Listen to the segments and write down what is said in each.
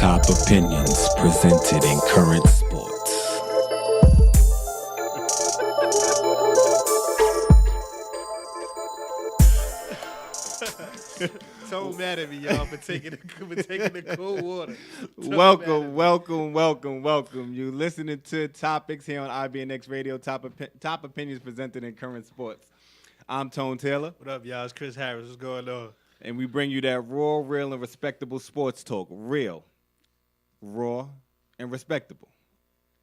Top opinions presented in current sports. So mad at me, y'all, for taking the cold water. Welcome. You listening to Topics here on IBNX Radio, top opinions presented in current sports. I'm Tone Taylor. What up, y'all? It's Chris Harris. What's going on? And we bring you that raw, real, and respectable sports talk. Real, raw, and respectable.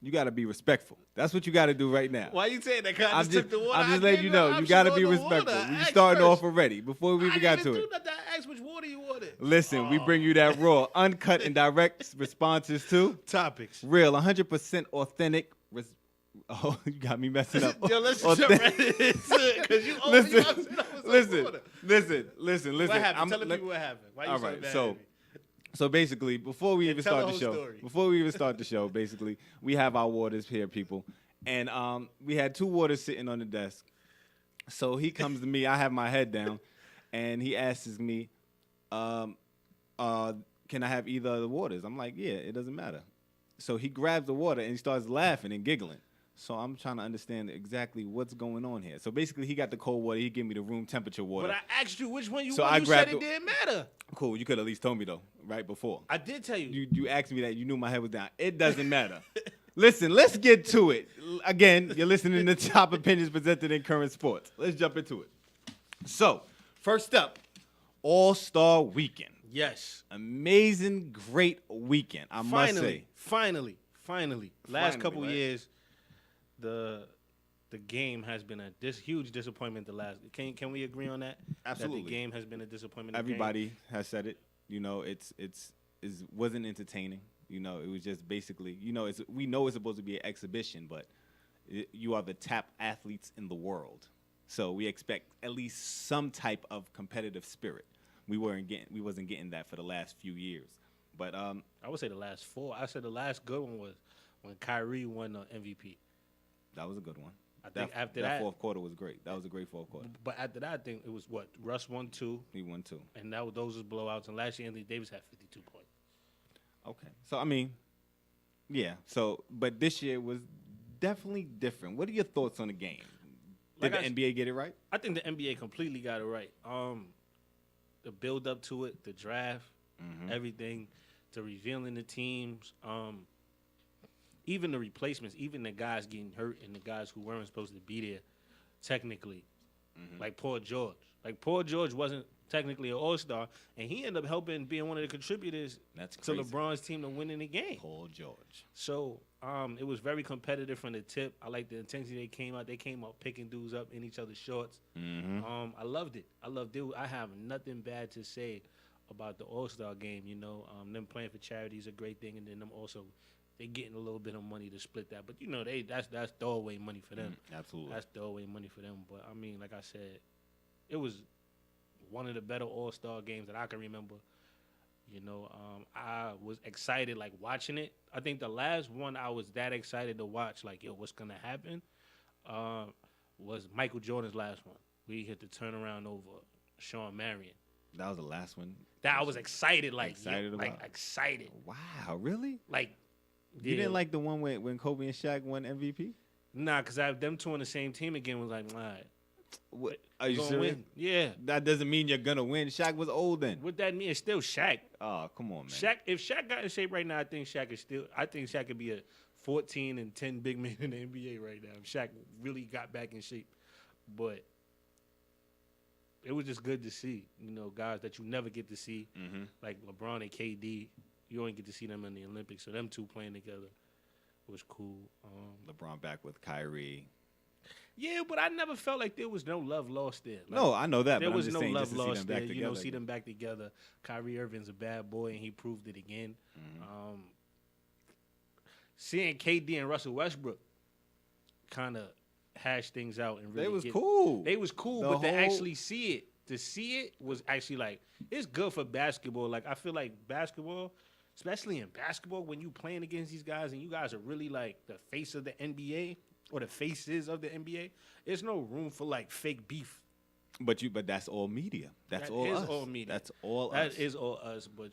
You got to be respectful. That's what you got to do right now. Why you saying that? I'm just letting you know. You got to be respectful. We starting off already before we even got to it. I asked which water you wanted. Listen, we bring you that raw, uncut, and direct responses to Topics. Real, 100% authentic. Oh, you got me messing up. Yo, let's jump right into it because you Listen. What happened? Tell the people what happened. Why you all so right, mad so. at me? So basically, before we even start the show, basically, we have our waters here, people. And we had two waters sitting on the desk. So he comes to me, I have my head down, and he asks me, can I have either of the waters? I'm like, yeah, it doesn't matter. So he grabs the water and he starts laughing and giggling. So I'm trying to understand exactly what's going on here. So basically, he got the cold water. He gave me the room temperature water. But I asked you which one you So want. I You said grabbed it didn't matter. Cool. You could at least told me, though, right before. I did tell you. You asked me that. You knew my head was down. It doesn't matter. Listen, let's get to it. Again, you're listening to Top Opinions presented in current sports. Let's jump into it. So, first up, All-Star Weekend. Yes. Amazing, great weekend, I must say. Finally. Last couple right? years, the game has been a huge disappointment. Can we agree on that? Absolutely. That the game has been a disappointment. Everybody has said it. You know, it wasn't entertaining. You know, it was just basically, we know it's supposed to be an exhibition, but you are the top athletes in the world, so we expect at least some type of competitive spirit. We wasn't getting that for the last few years, but I would say the last 4. I said the last good one was when Kyrie won the MVP. That was a good one. I think after that fourth quarter was great. That was a great fourth quarter. But after that, I think it was what Russ won 2. He won 2, and those was blowouts. And last year, Anthony Davis had 52 points. Okay, so I mean, yeah. So, but this year was definitely different. What are your thoughts on the game? Did the NBA get it right? I think the NBA completely got it right. The build up to it, the draft, everything, the revealing the teams, even the replacements, even the guys getting hurt and the guys who weren't supposed to be there, technically, like Paul George. Like Paul George wasn't technically an all-star, and he ended up helping being one of the contributors to LeBron's team to winning the game. Paul George. So it was very competitive from the tip. I like the intensity they came out. They came out picking dudes up in each other's shorts. I loved it. I have nothing bad to say about the All-Star game. You know, them playing for charity is a great thing, and then them also they getting a little bit of money to split that. But you know, that's throwaway money for them. Absolutely, that's throwaway money for them. But I mean, like I said, it was one of the better All-Star games that I can remember. You know, I was excited, like, watching it. I think the last one I was that excited to watch, like, yo, what's going to happen, was Michael Jordan's last one. We hit the turnaround over Sean Marion. That was the last one? That I was excited, excited. Wow, really? Like, you didn't like the one when Kobe and Shaq won MVP? Nah, because I have them two on the same team again was like, all right. What, are you serious? Win. Yeah. That doesn't mean you're gonna win. Shaq was old then. What that mean? It's still Shaq. Oh, come on, man. If Shaq got in shape right now, I think Shaq could be a 14 and 10 big man in the NBA right now. If Shaq really got back in shape. But it was just good to see, guys that you never get to see, like LeBron and KD. You only get to see them in the Olympics. So them two playing together was cool. LeBron back with Kyrie. Yeah, but I never felt like there was no love lost there. Like, no, I know that. There but was I'm just no saying, love lost there. See them back together. Kyrie Irving's a bad boy, and he proved it again. Seeing KD and Russell Westbrook kind of hash things out and really cool. They was cool, but to actually see it was actually like, it's good for basketball. Like, I feel like basketball, especially in basketball, when you playing against these guys and you guys are really like the face of the NBA, or the faces of the NBA, there's no room for like fake beef. But that's all media. That's all us. All media. That's all us. That is all us. But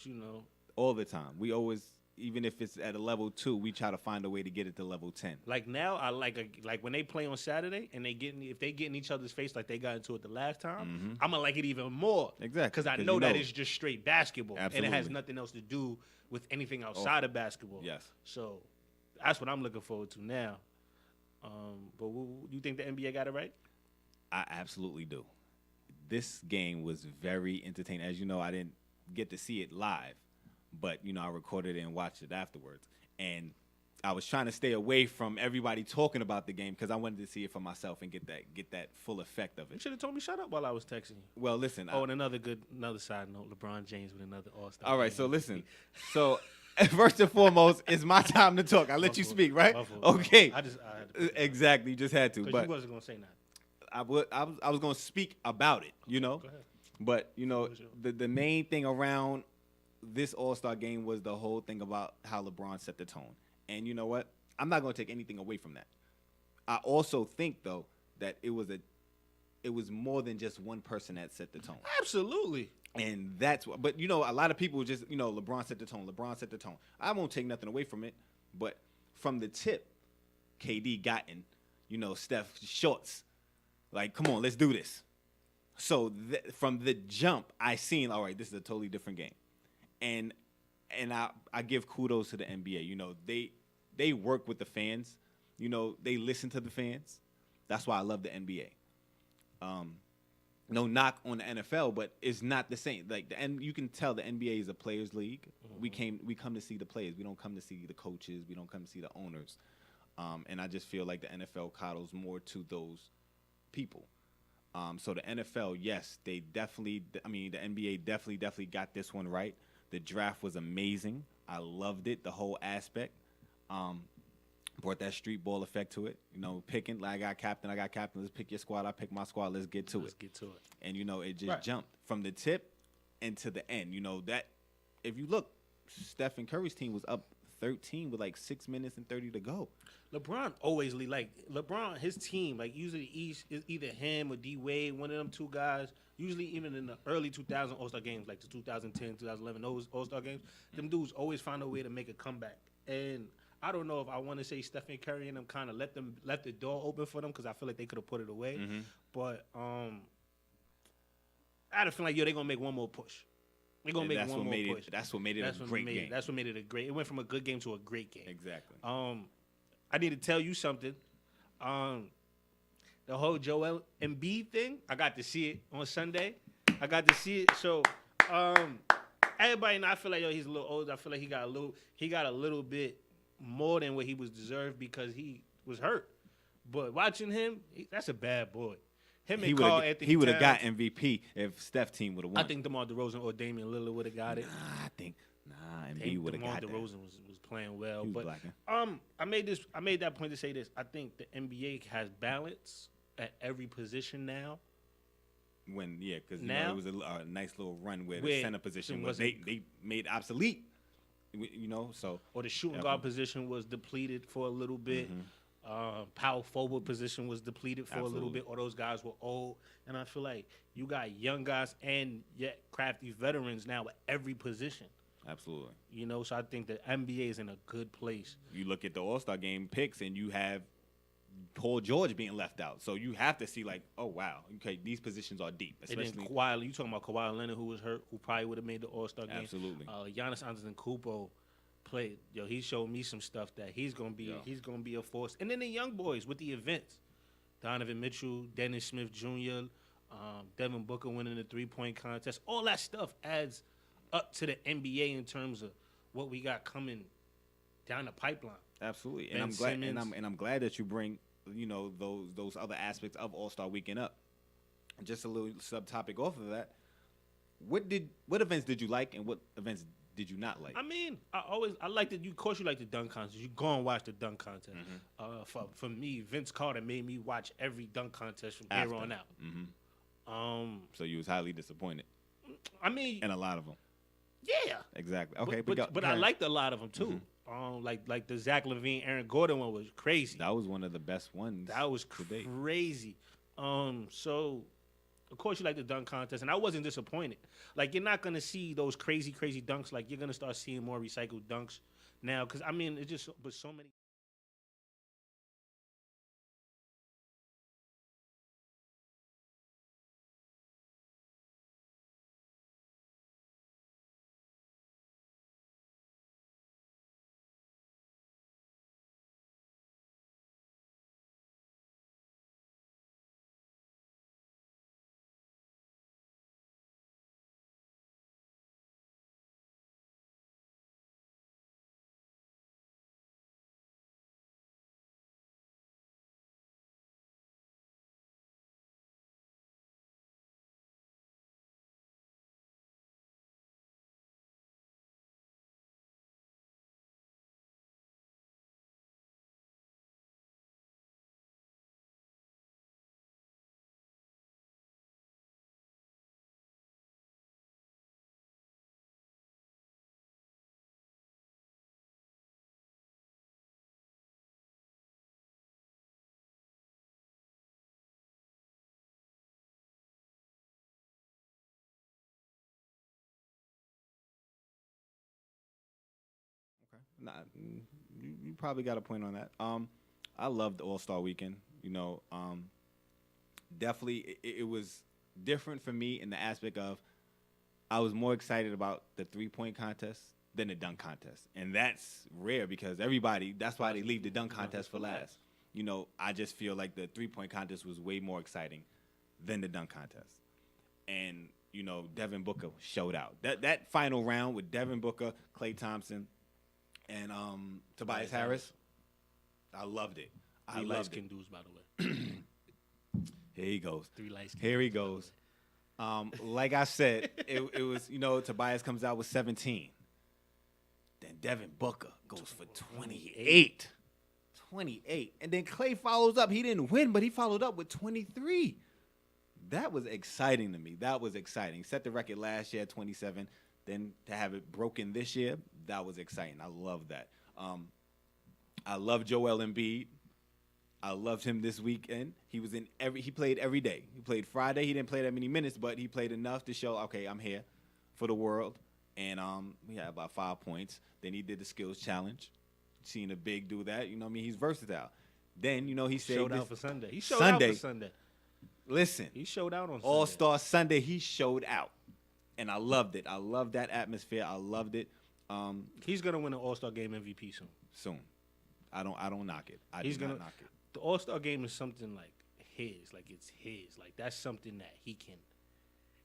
all the time. We always even if it's at a level 2, we try to find a way to get it to level 10. Like now, I like when they play on Saturday and if they get in each other's face like they got into it the last time, I'm gonna like it even more. Exactly, because I know that it's just straight basketball, Absolutely. and it has nothing else to do with anything outside of basketball. Yes. So that's what I'm looking forward to now. But you think the NBA got it right? I absolutely do. This game was very entertaining. As you know, I didn't get to see it live, but I recorded it and watched it afterwards. And I was trying to stay away from everybody talking about the game because I wanted to see it for myself and get that full effect of You it. should have told me shut up while I was texting you. Well, listen. And another side note: LeBron James with another All-Star. All right, game. so listen. So first and foremost, it's my time to talk. I let you speak, right? Okay. I had to exactly. You just had to. But you wasn't gonna say nothing. I was going to speak about it, Go ahead. But, the main thing around this All-Star game was the whole thing about how LeBron set the tone. And you know what? I'm not going to take anything away from that. I also think, though, that it was more than just one person that set the tone. Absolutely. And that's what, but, a lot of people just, LeBron set the tone. LeBron set the tone. I won't take nothing away from it. But from the tip, KD got in, Steph shorts. Like, come on, let's do this. So from the jump, I seen, all right, this is a totally different game. And I give kudos to the NBA. They work with the fans. They listen to the fans. That's why I love the NBA. No knock on the NFL, but it's not the same. And you can tell the NBA is a players' league. Mm-hmm. We come to see the players. We don't come to see the coaches. We don't come to see the owners. And I just feel like the NFL coddles more to those people. So the NFL, yes, the NBA definitely got this one right. The draft was amazing. I loved it, the whole aspect. Brought that street ball effect to it. Picking, like I got captain. Let's pick your squad. I pick my squad. Let's get to it. And, it just jumped from the tip and to the end. That if you look, Stephen Curry's team was up 13 with like 6 minutes and 30 to go. LeBron always his team, usually is either him or D Wade, one of them two guys. Usually even in the early 2000 All-Star games, like the 2010, 2011, those All-Star games, them dudes always find a way to make a comeback. And I don't know if I want to say Stephen Curry and them kind of left the door open for them because I feel like they could have put it away. Mm-hmm. But I had a feeling like, they're going to make one more push. They're going to make one more push. That's what made it a great game. That's what made it a great. It went from a good game to a great game. Exactly. I need to tell you something. The whole Joel Embiid thing, I got to see it on Sunday. So everybody know I feel like he's a little older. I feel like he got a little bit more than what he was deserved because he was hurt. But watching him, that's a bad boy. He would have got MVP if Steph's team would have won. I think DeMar DeRozan or Damian Lillard would have got it. Embiid would have got that. DeMar DeRozan was playing well, but I made that point to say this. I think the NBA has balance at every position now. Because it was a nice little run where the center position was they made obsolete. Or the shooting guard position was depleted for a little bit. Mm-hmm. Power forward position was depleted for a little bit. Or those guys were old, and I feel like you got young guys and yet crafty veterans now at every position. Absolutely. So I think the NBA is in a good place. You look at the All-Star game picks, and you have Paul George being left out. So you have to see oh, wow, okay, these positions are deep. Especially and then Kawhi, you talking about Kawhi Leonard, who was hurt, who probably would have made the All-Star game. Absolutely. Giannis Antetokounmpo played. He showed me some stuff that he's gonna be a force. And then the young boys with the events, Donovan Mitchell, Dennis Smith Jr., Devin Booker winning the 3-point contest. All that stuff adds up to the NBA in terms of what we got coming down the pipeline. Absolutely, and I'm glad that you bring those other aspects of All-Star Weekend up. Just a little subtopic off of that. What events did you like, and what events did you not like? I like that. Of course, you like the dunk contest. You go and watch the dunk contest. Mm-hmm. For me, Vince Carter made me watch every dunk contest from here on out. Mm-hmm. So you was highly disappointed. And a lot of them. Yeah. Exactly. Okay, but I liked a lot of them too. Mm-hmm. Like the Zach LaVine, Aaron Gordon one was crazy. That was one of the best ones. That was crazy. So of course you like the dunk contest, and I wasn't disappointed. Like, you're not gonna see those crazy dunks. Like, you're gonna start seeing more recycled dunks Now, because I mean, it's just but so many. Nah, you probably got a point on that. I loved All Star Weekend. Definitely it was different for me in the aspect of I was more excited about the 3-point contest than the dunk contest, and that's rare because everybody. That's why they leave the dunk contest for last. I just feel like the 3-point contest was way more exciting than the dunk contest, and Devin Booker showed out. That final round with Devin Booker, Klay Thompson, and Tobias Harris, I loved it. I loved it. Dudes, by the way. Here he goes. 3 lights. Here he goes. Like I said, it was, Tobias comes out with 17. Then Devin Booker goes for 28. 28. And then Klay follows up. He didn't win, but he followed up with 23. That was exciting to me. That was exciting. Set the record last year at 27. Then to have it broken this year, that was exciting. I love that. I love Joel Embiid. I loved him this weekend. He played every day. He played Friday. He didn't play that many minutes, but he played enough to show, okay, I'm here for the world. And he had about 5 points. Then he did the skills challenge. Seeing a big do that, he's versatile. Then, he showed out for Sunday. He showed out for Sunday. Listen. He showed out on Sunday. All-Star Sunday, he showed out. And I loved it. I loved that atmosphere. I loved it. He's gonna win an All-Star Game MVP soon. I don't knock it. I do not knock it. The All-Star Game is something like his. Like it's his. Like that's something that he can.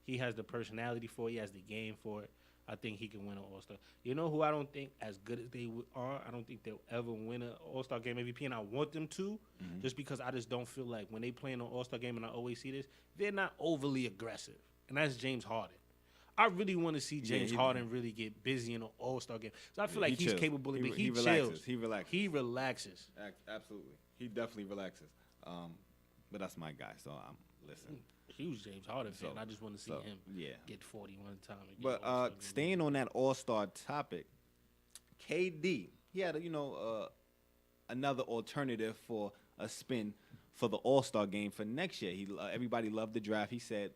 He has the personality for it. He has the game for it. I think he can win an All-Star. You know who I don't think as good as they are, I don't think they'll ever win an All-Star Game MVP, and I want them to, just because I just don't feel like when they play in an All-Star Game, and I always see this, they're not overly aggressive, and that's James Harden. I really want to see James Harden really get busy in an All-Star game. So I feel like he's capable of it. He chills. He relaxes. He relaxes. Absolutely. He definitely relaxes. But that's my guy, so I'm listening. Huge James Harden fan. I just want to see him get 40 one time. But staying on that All-Star topic, KD, he had another alternative for a spin for the All-Star game for next year. Everybody loved the draft. He said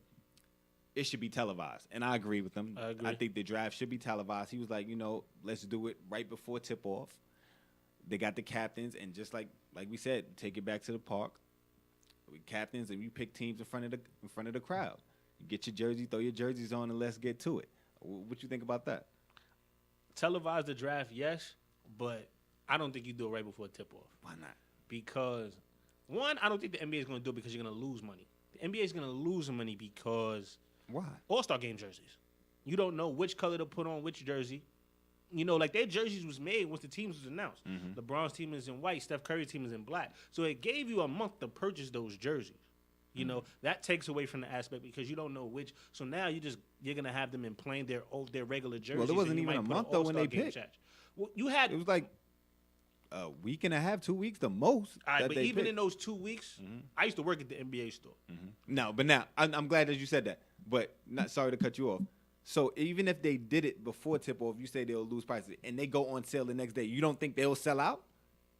it should be televised, and I agree with him. I think the draft should be televised. He was like, let's do it right before tip-off. They got the captains, and just like we said, take it back to the park. We captains, and we pick teams in front of the crowd. You get your jersey, throw your jerseys on, and let's get to it. What you think about that? Televise the draft, yes, but I don't think you do it right before tip-off. Why not? Because, one, I don't think the NBA is going to do it because you're going to lose money. The NBA is going to lose money because why? All-Star game jerseys. You don't know which color to put on which jersey. Like their jerseys was made once the teams was announced. LeBron's team is in white. Steph Curry's team is in black. So it gave you a month to purchase those jerseys. That takes away from the aspect because you don't know which. So now you're gonna have them in playing their regular jerseys. Well, it wasn't even a month though when they picked. Well, it was like a week and a half, 2 weeks, the most. All right, but even in those 2 weeks, I used to work at the NBA store. No, but now I'm glad that you said that. But not sorry to cut you off. So even if they did it before tip-off, you say they'll lose prices, and they go on sale the next day, you don't think they'll sell out?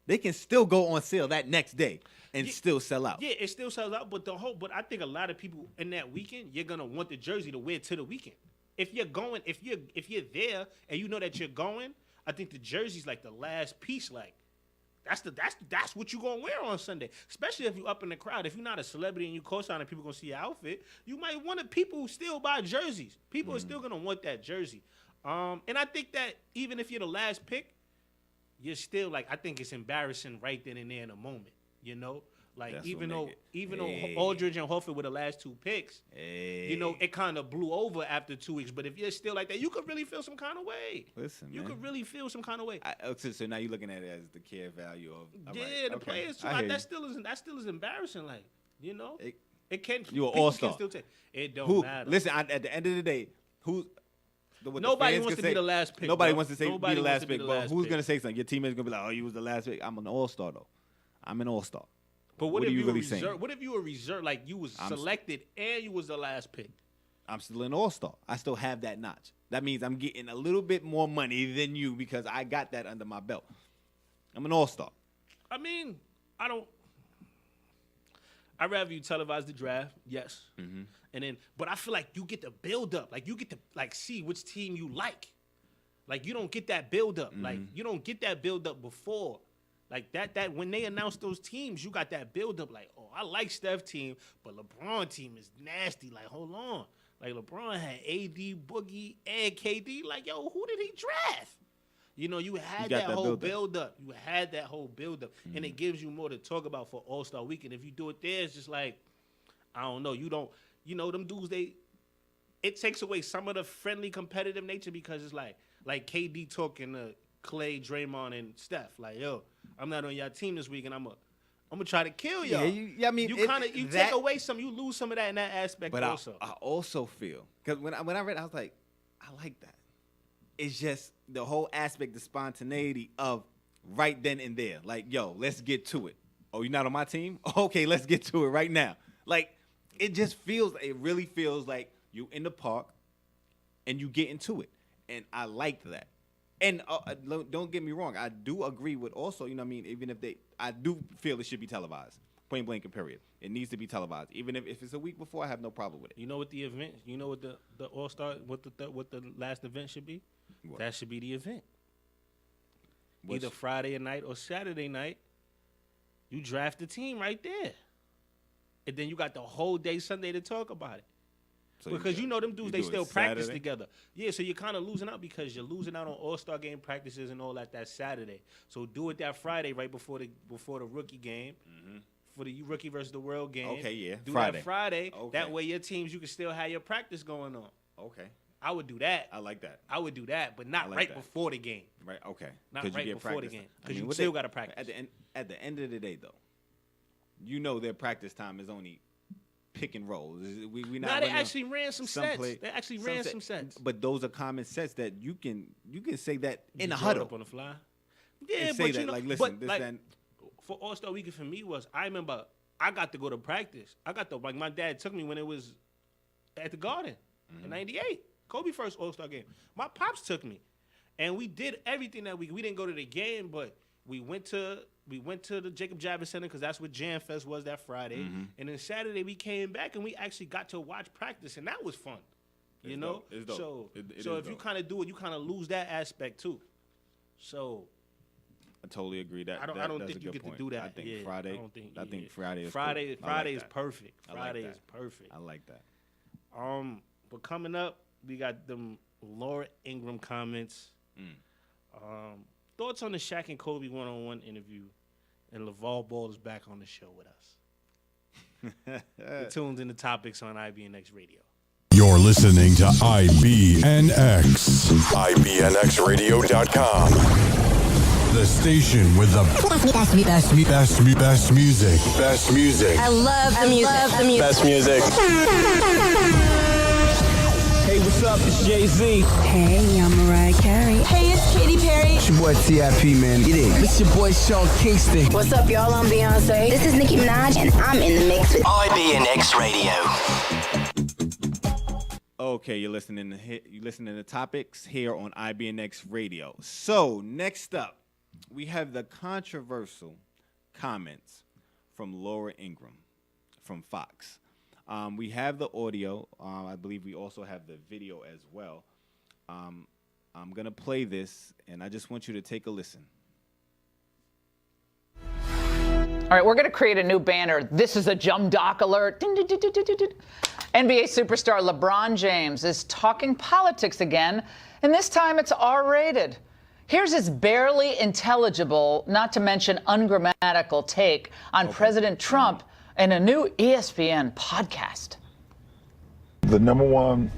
They can still go on sale that next day and still sell out. Yeah, it still sells out, but I think a lot of people in that weekend, you're gonna want the jersey to wear to the weekend. If you're there and you know that you're going, I think the jersey's like the last piece. Like that's what you gonna wear on Sunday, especially if you up in the crowd. If you're not a celebrity and you co-sign and people gonna see your outfit, you might want to. People still buy jerseys. People are still gonna want that jersey. And I think that even if you're the last pick, you're still like, I think it's embarrassing right then and there in a moment. You know, like That's even what though Aldridge and Horford were the last two picks, you know, it kind of blew over after 2 weeks. But if you're still like that, you could really feel some kind of way. Listen, you man. could really feel some kind of way. So now you're looking at it as the care value of The players too. That still is embarrassing. Like, you know, it can. You an people all-star. can still take. It don't matter. Listen, at the end of the day, Nobody wants to be the last pick. Nobody bro. wants to say Nobody be the wants last to be pick. the But last who's pick. gonna say something? Your teammate's gonna be like, "Oh, you was the last pick." I'm an all-star though. I'm an all-star. But what are you really reserve? saying? What if you were reserved? Like you was selected and you was the last pick. I'm still an all-star. I still have that notch. That means I'm getting a little bit more money than you because I got that under my belt. I'm an all-star. I mean, I'd rather you televise the draft, yes. Mm-hmm. And then, but I feel like you get the build up. Like you get to like see which team you like. Like you don't get that build up. Like you don't get that build up before. Like that when they announced those teams, you got that build up. Like, oh, I like Steph team, but LeBron team is nasty. Like, hold on. Like LeBron had AD, Boogie, and KD. Like, yo, who did he draft? You know, you had that whole build up. You had that whole build up, and it gives you more to talk about for All-Star Weekend. If you do it there, it's just like, I don't know. You don't, you know, them dudes. It takes away some of the friendly, competitive nature because it's like KD talking to Clay, Draymond, and Steph. Like, yo, I'm not on your team this week, and I'm gonna try to kill y'all. I mean, you take away some, you lose some of that in that aspect. But also, I also feel because when I read, I was like, I like that. It's just the whole aspect, the spontaneity of right then and there. Like, yo, let's get to it. Oh, you're not on my team? Okay, let's get to it right now. Like, it really feels like you in the park and you get into it. And I liked that. And don't get me wrong, I do agree with also, you know what I mean, even if I do feel it should be televised. Point blank and period. It needs to be televised. Even if it's a week before, I have no problem with it. you know what the event, you know what the All-Star, what the last event should be? What? That should be the event. Either Friday night or Saturday night, you draft the team right there. And then you got the whole day Sunday to talk about it. So because you know them dudes, they still practice Saturday? together. Yeah, so you're kind of losing out because you're losing out on All-Star game practices and all that Saturday. So do it that Friday right before the rookie game, for the rookie versus the world game. Okay, yeah. Do Friday. that Friday. Okay. That way your teams, you can still have your practice going on. Okay. I would do that. I like that. I would do that, but not like right that. before the game. Right, okay. Not 'Cause you right get before the practice game. time. Because I mean, you still got to practice. At the end of the day, though, you know their practice time is only pick and roll. We not. They actually ran some sets. They actually ran some sets. But those are common sets that you can say that in You a draw it huddle. up on the fly. Yeah, And but say you that, know, like, listen, but this, like, then. for All-Star Weekend for me was, I remember I got to go to practice. Like my dad took me when it was at the Garden in '98. Kobe first All-Star game. My pops took me, and we did everything that we didn't go to the game, but we went to the Jacob Javits Center because that's what Jam Fest was that Friday. And then Saturday we came back and we actually got to watch practice, and that was fun. You know? It's dope. So It is if you dope. kind of do it, you kind of lose that aspect too. So I totally agree. I don't that's think a you good get point. to do that. I think Yeah, Friday. I think Friday is Friday. cool. I like Friday is that. perfect. I like Friday that. is perfect. I like that. But coming up, we got them Laura Ingram comments. Thoughts on the Shaq and Kobe one-on-one interview, and LeVar Ball is back on the show with us. You're tuned in to Topics on IBNX Radio. You're listening to IBNX. IBNXradio.com. The station with the best music. Best music. I love the music. Best music. Hey, what's up? It's Jay-Z. Hey, I'm Mariah Carey. Hey, it's Katy Perry. It's your boy T.I.P., man. It is. It's your boy Sean Kingston. What's up, y'all? I'm Beyonce. This is Nicki Minaj, and I'm in the mix with IBNX Radio. Okay, you're listening to Topics here on IBNX Radio. So next up, we have the controversial comments from Laura Ingram from Fox. We have the audio. I believe we also have the video as well. I'm going to play this, and I just want you to take a listen. All right, we're going to create a new banner. This is a Jum Doc alert. NBA superstar LeBron James is talking politics again, and this time it's R-rated. Here's his barely intelligible, not to mention ungrammatical take on President Trump in a new ESPN podcast. The number one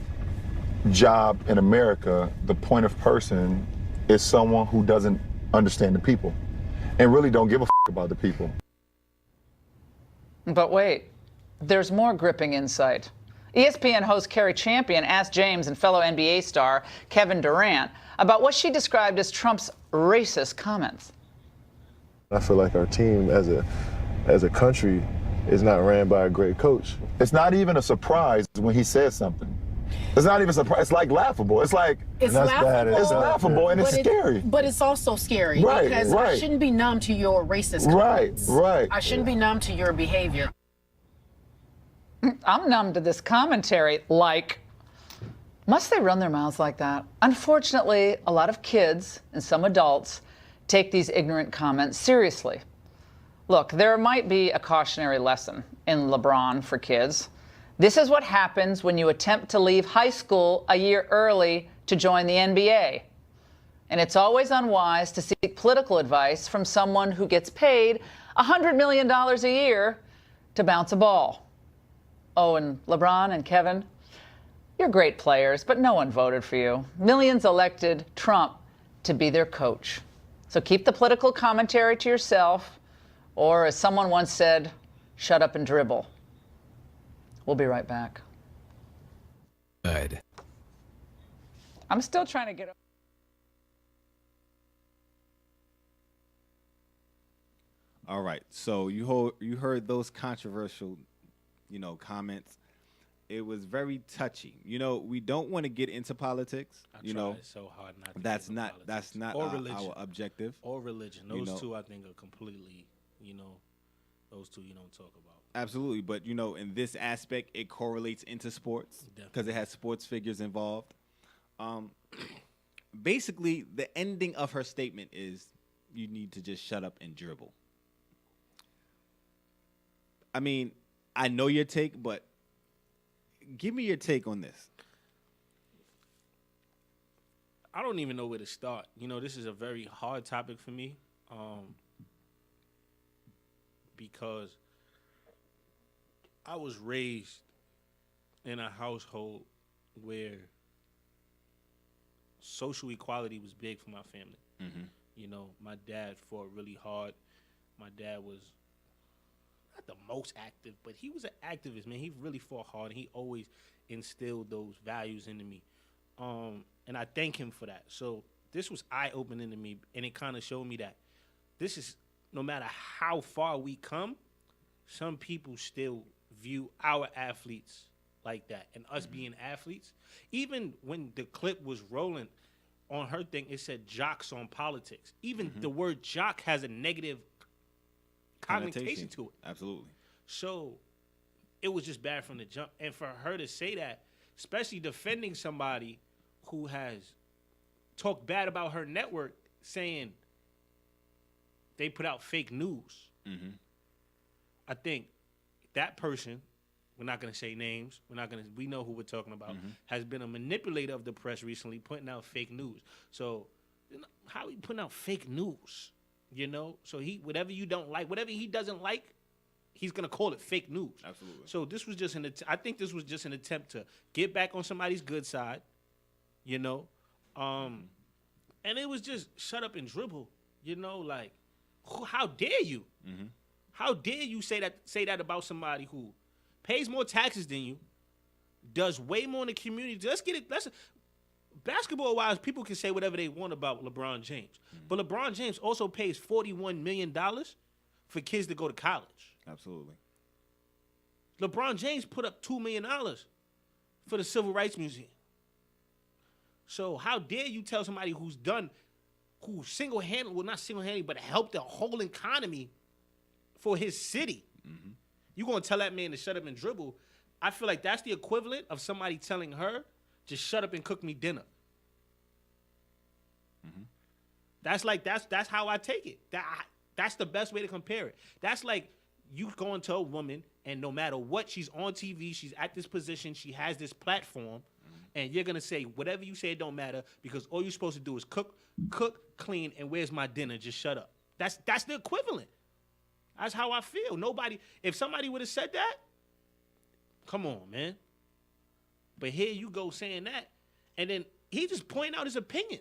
job in America, the point of person, is someone who doesn't understand the people and really don't give a about the people. But wait, there's more gripping insight. ESPN host Carrie Champion asked James and fellow NBA star Kevin Durant about what she described as Trump's racist comments. I feel like our team as a country is not ran by a great coach. It's not even a surprise when he says something. It's not even a surprise. It's like laughable. It's like it's laughable. It's laughable and it's scary. But it's also scary because I shouldn't be numb to your racist comments. Right. I shouldn't be numb to your behavior. I'm numb to this commentary. Like, must they run their mouths like that? Unfortunately, a lot of kids and some adults take these ignorant comments seriously. Look, there might be a cautionary lesson in LeBron for kids. This is what happens when you attempt to leave high school a year early to join the NBA. And it's always unwise to seek political advice from someone who gets paid $100 million a year to bounce a ball. Oh, and LeBron and Kevin, you're great players, but no one voted for you. Millions elected Trump to be their coach. So keep the political commentary to yourself, or as someone once said, shut up and dribble. We'll be right back. Good. I'm still trying to get... All right. So you heard those controversial, comments. It was very touchy. We don't want to get into politics. I try so hard not to. That's not our objective. Or religion. Those two I think are completely, those two you don't talk about. Absolutely, but in this aspect, it correlates into sports because it has sports figures involved. Basically, the ending of her statement is, "You need to just shut up and dribble." I mean, I know your take, but give me your take on this. I don't even know where to start. This is a very hard topic for me, because I was raised in a household where social equality was big for my family. Mm-hmm. My dad fought really hard. My dad was not the most active, but he was an activist, man. He really fought hard, and he always instilled those values into me. And I thank him for that. So this was eye-opening to me, and it kind of showed me that this is, no matter how far we come, some people still view our athletes like that, and us being athletes. Even when the clip was rolling on her thing, it said jocks on politics. Even the word jock has a negative connotation to it. Absolutely. So it was just bad from the jump. And for her to say that, especially defending somebody who has talked bad about her network, saying they put out fake news. Mm-hmm. I think that person, we're not going to say names, we know who we're talking about, has been a manipulator of the press recently, putting out fake news. So how are you putting out fake news? So whatever you don't like, whatever he doesn't like, he's going to call it fake news. Absolutely. So this was just I think this was just an attempt to get back on somebody's good side, and it was just shut up and dribble, like, how dare you? Mm-hmm. How dare you say that about somebody who pays more taxes than you, does way more in the community? Basketball-wise, people can say whatever they want about LeBron James. Mm-hmm. But LeBron James also pays $41 million for kids to go to college. Absolutely. LeBron James put up $2 million for the Civil Rights Museum. So how dare you tell somebody who single-handedly, not single-handedly, but helped the whole economy for his city. Mm-hmm. You going to tell that man to shut up and dribble? I feel like that's the equivalent of somebody telling her, just shut up and cook me dinner. That's how I take it. That's the best way to compare it. That's like you going to a woman, and no matter what, she's on TV, she's at this position, she has this platform, and you're gonna say whatever you say, it don't matter, because all you're supposed to do is cook, clean, and where's my dinner? Just shut up. That's the equivalent. That's how I feel. If somebody would have said that, come on, man. But here you go saying that, and then he just pointed out his opinion.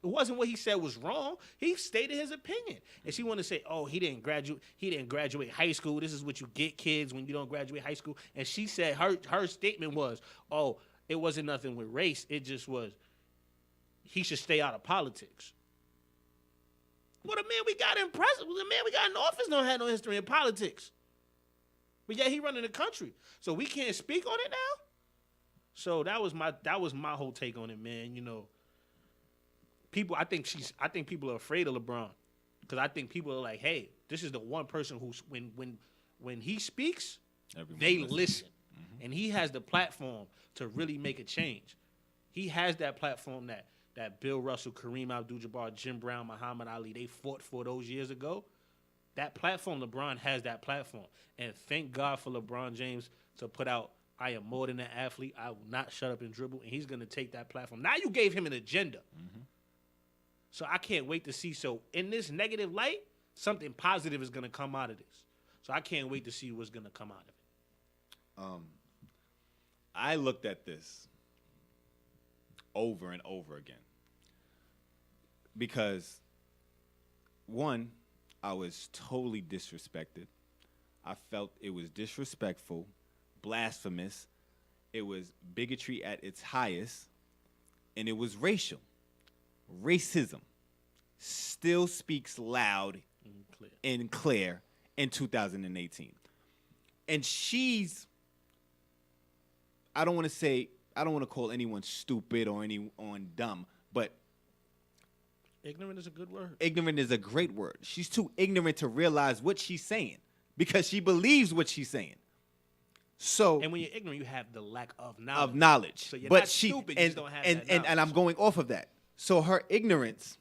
It wasn't what he said was wrong. He stated his opinion. And she want to say, "Oh, he didn't graduate high school. This is what you get, kids, when you don't graduate high school." And she said her statement was, "Oh, it wasn't nothing with race. It just was he should stay out of politics." Well, the man we got in office don't have no history in politics. But yet he running the country. So we can't speak on it now? So that was my whole take on it, man. You know, I think people are afraid of LeBron, because I think people are like, hey, this is the one person who's when he speaks, they listen. Mm-hmm. And he has the platform to really make a change. He has that platform that Bill Russell, Kareem Abdul-Jabbar, Jim Brown, Muhammad Ali, they fought for those years ago. That platform, LeBron has that platform. And thank God for LeBron James to put out, I am more than an athlete. I will not shut up and dribble. And he's going to take that platform. Now you gave him an agenda. Mm-hmm. So I can't wait to see. So in this negative light, something positive is going to come out of this. So I can't wait to see what's going to come out of it. I looked at this over and over again because, one, I was totally disrespected. I felt it was disrespectful, blasphemous. It was bigotry at its highest, and it was racial. Racism still speaks loud and clear in 2018. And she's, I don't want to call anyone stupid or anyone dumb, but ignorant is a good word. Ignorant is a great word. She's too ignorant to realize what she's saying because she believes what she's saying. So, and when you're ignorant, you have the lack of knowledge. So you're but not stupid, you just don't have that knowledge. And I'm going off of that. So her ignorance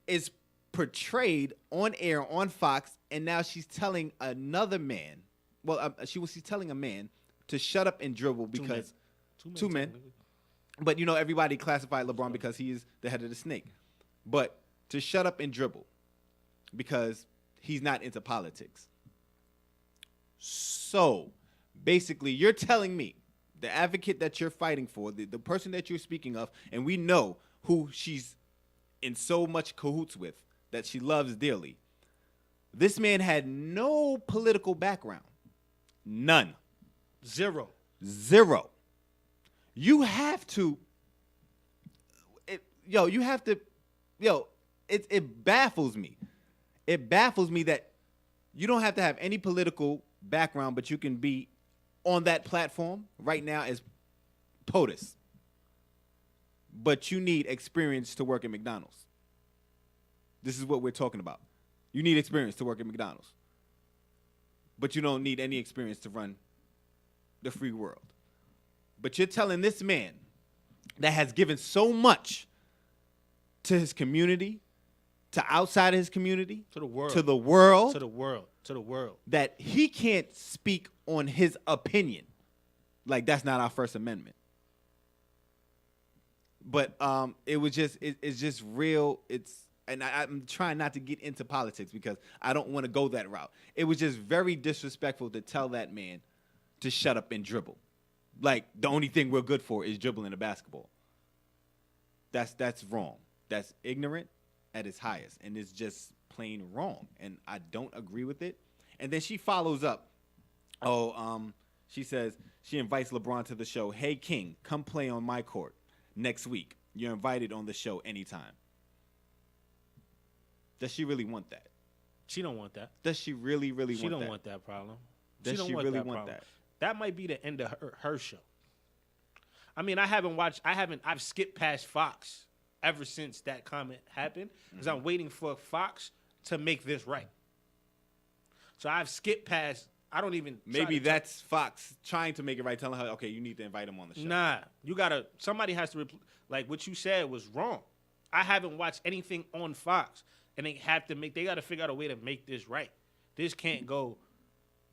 is portrayed on air on Fox, and now she's telling another man. Well, she's telling a man to shut up and dribble because two men. But everybody classified LeBron because he is the head of the snake. But to shut up and dribble because he's not into politics. So basically, you're telling me, the advocate that you're fighting for, the person that you're speaking of, and we know who she's in so much cahoots with, that she loves dearly. This man had no political background. None. Zero. You have to, it baffles me. It baffles me that you don't have to have any political background, but you can be on that platform right now as POTUS. But you need experience to work at McDonald's. This is what we're talking about. You need experience to work at McDonald's. But you don't need any experience to run the free world. But you're telling this man that has given so much to his community, to outside of his community, to the world, that he can't speak on his opinion. Like, that's not our First Amendment. But it's just real. And I'm trying not to get into politics because I don't want to go that route. It was just very disrespectful to tell that man to shut up and dribble. Like, the only thing we're good for is dribbling a basketball. That's wrong. That's ignorant at its highest, and it's just plain wrong. And I don't agree with it. And then she follows up. She says she invites LeBron to the show. Hey, King, come play on my court next week. You're invited on the show anytime. Does she really want that? She don't want that. Does she really want that? She don't want that problem. Does she really want that? That might be the end of her show. I mean, I've skipped past Fox ever since that comment happened because I'm waiting for Fox to make this right. So I've skipped past. I don't even. Maybe that's Fox trying to make it right, telling her, okay, you need to invite him on the show. Nah, somebody has to, like what you said was wrong. I haven't watched anything on Fox, and they got to figure out a way to make this right. This can't go.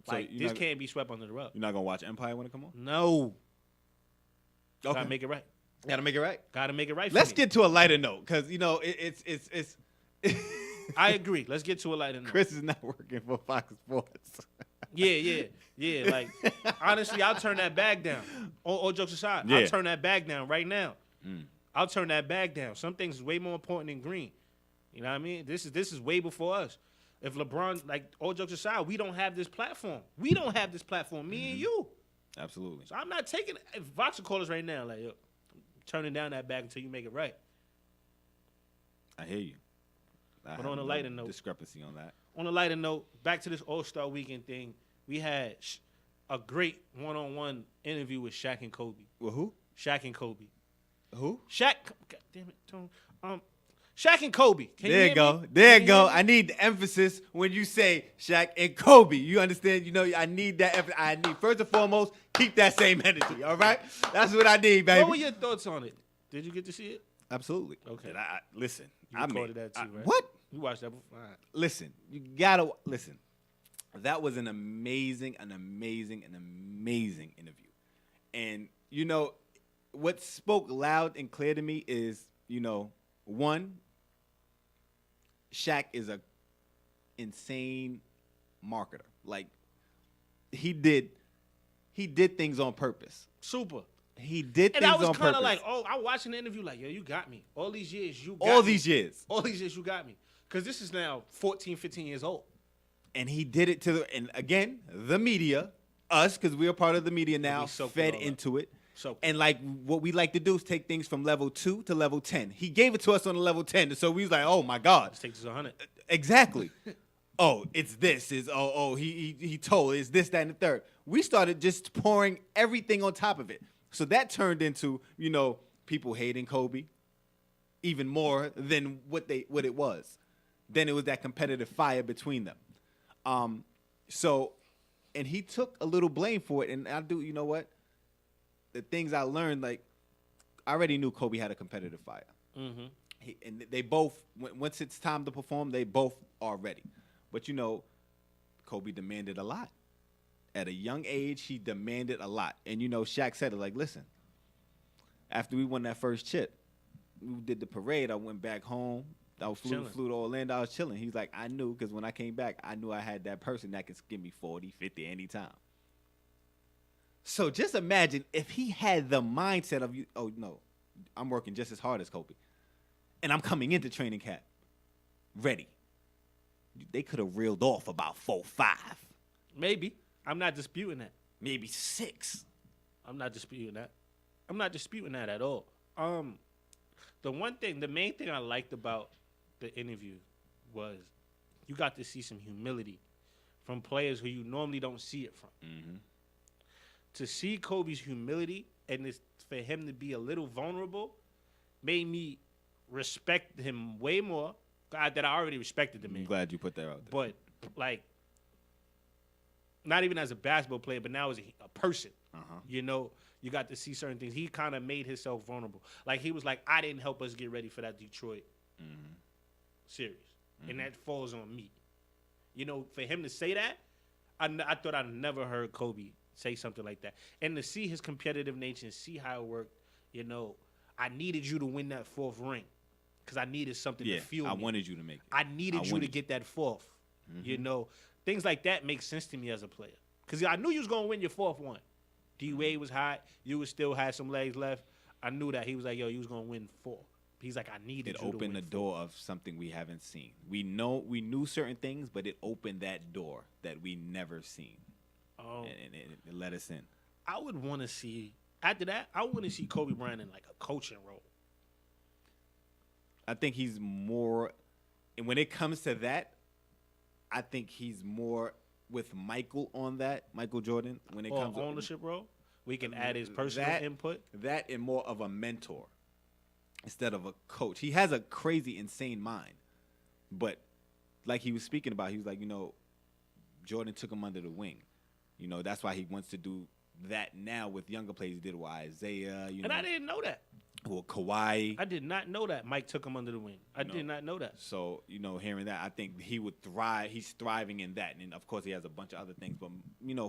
This can't be swept under the rug. You're not gonna watch Empire when it come on? No. Okay. Gotta make it right. Gotta make it right. Gotta make it right. Let's get to a lighter note, because it's. I agree. Let's get to a lighter note. Chris is not working for Fox Sports. Yeah. Like, honestly, I'll turn that bag down. All jokes aside, I'll turn that bag down right now. I'll turn that bag down. Some things is way more important than green. You know what I mean? This is way before us. If LeBron, like, all jokes aside, we don't have this platform. Me and you. Absolutely. So I'm not taking – if Vox will call us right now, like, yo, I'm turning down that bag until you make it right. I hear you. But on a lighter note – discrepancy on that. On a lighter note, back to this All-Star Weekend thing, we had a great one-on-one interview with Shaq and Kobe. With who? Shaq and Kobe. Who? Shaq – God damn it, Tone. Shaq and Kobe. There you go. There you go. I need the emphasis when you say Shaq and Kobe. You understand? You know, I need that emphasis. I need, first and foremost, keep that same energy, all right? That's what I need, baby. What were your thoughts on it? Did you get to see it? Absolutely. Okay. Listen. You recorded that too, right? What? You watched that before? Right. Listen. You got to listen. That was an amazing interview. And, you know, what spoke loud and clear to me is, you know, one, Shaq is a insane marketer. Like, he did things on purpose. Super. He did things on purpose. And I was kind of like, I watched an interview like, yo, you got me. All these years, you got me. All these years, you got me. Because this is now 14, 15 years old. And he did it and again, the media, us, because we're part of the media now, fed into it. And like what we like to do is take things from level 2 to level 10. He gave it to us on the level 10, so we was like, oh my God. Let's take this to 100. Exactly. It's this. He told. It's this, that, and the third. We started just pouring everything on top of it. So that turned into, you know, people hating Kobe even more than what it was. Then it was that competitive fire between them. And he took a little blame for it. And you know what? The things I learned, like, I already knew Kobe had a competitive fire. Mm-hmm. And they both, once it's time to perform, they both are ready. But, you know, Kobe demanded a lot. At a young age, he demanded a lot. And, you know, Shaq said it, like, listen, after we won that first chip, we did the parade, I went back home. I flew to Orlando, I was chilling. He's like, I knew, because when I came back, I knew I had that person that could give me 40, 50 anytime. So just imagine if he had the mindset of, oh, no, I'm working just as hard as Kobe. And I'm coming into training camp ready. They could have reeled off about 4, 5. Maybe. I'm not disputing that. Maybe 6. I'm not disputing that. I'm not disputing that at all. The main thing I liked about the interview was you got to see some humility from players who you normally don't see it from. Mm-hmm. To see Kobe's humility and for him to be a little vulnerable made me respect him way more. That I already respected the man. I'm glad you put that out there. But, like, not even as a basketball player, but now as a person. Uh-huh. You know, you got to see certain things. He kind of made himself vulnerable. Like, he was like, I didn't help us get ready for that Detroit series. Mm-hmm. And that falls on me. You know, for him to say that, I thought I'd never heard Kobe say something like that. And to see his competitive nature and see how it worked, you know, I needed you to win that 4th ring because I needed something to fuel me. I wanted you to make it. I needed you to get that 4th. Mm-hmm. You know, things like that make sense to me as a player because I knew you was going to win your 4th one. D-Wade was hot. You was still had some legs left. I knew that. He was like, yo, you was going to win 4. He's like, I needed you to win. It opened the door of something we haven't seen. We knew certain things, but it opened that door that we never seen. And it let us in. I would want to see, after that, I want to see Kobe Bryant in like a coaching role. I think he's more, and when it comes to that, I think he's more with Michael on that, Michael Jordan. When it comes to ownership role, we can add his personal input. That and more of a mentor instead of a coach. He has a crazy, insane mind. But like he was speaking about, he was like, you know, Jordan took him under the wing. You know, that's why he wants to do that now with younger players. He did it with Isaiah. And I didn't know that. Well, Kawhi. I did not know that Mike took him under the wing. I did not know that. So, hearing that, I think he would thrive. He's thriving in that. And, of course, he has a bunch of other things. But,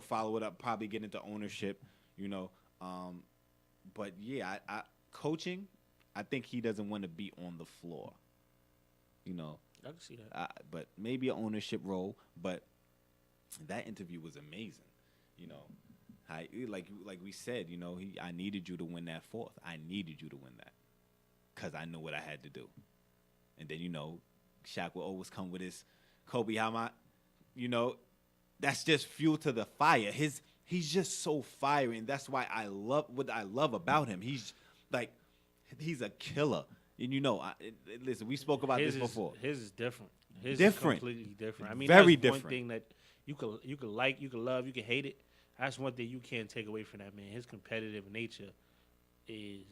follow it up, probably get into ownership, But, yeah, I coaching, I think he doesn't want to be on the floor. I can see that. But maybe an ownership role. But that interview was amazing, Like we said, I needed you to win that fourth. I needed you to win that because I knew what I had to do. And then, Shaq will always come with his Kobe, how am I, that's just fuel to the fire. He's just so fiery, and that's why I love about him. He's a killer. And listen, we spoke about this before. His is different. His different. is completely different. I mean, very that's different. One thing that you could like, you could love, you could hate it. That's one thing you can't take away from that man. His competitive nature is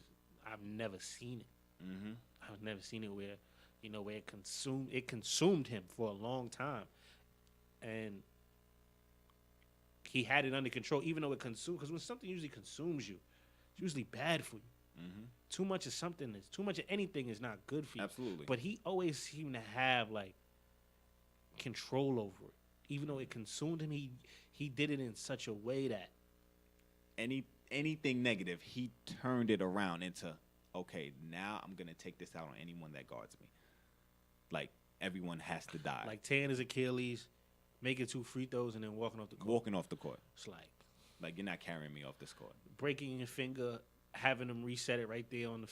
I've never seen it. Mm-hmm. I've never seen it where it consumed him for a long time, and he had it under control, even though it consumed. Because when something usually consumes you, it's usually bad for you. Mm-hmm. Too much of anything is not good for you. Absolutely. But he always seemed to have control over it. Even though it consumed him, he did it in such a way that anything negative, he turned it around into, okay, now I'm gonna take this out on anyone that guards me. Everyone has to die. Tearing his Achilles, making 2 free throws, and then walking off the court. Walking off the court. It's like you're not carrying me off this court. Breaking your finger, having them reset it right there on the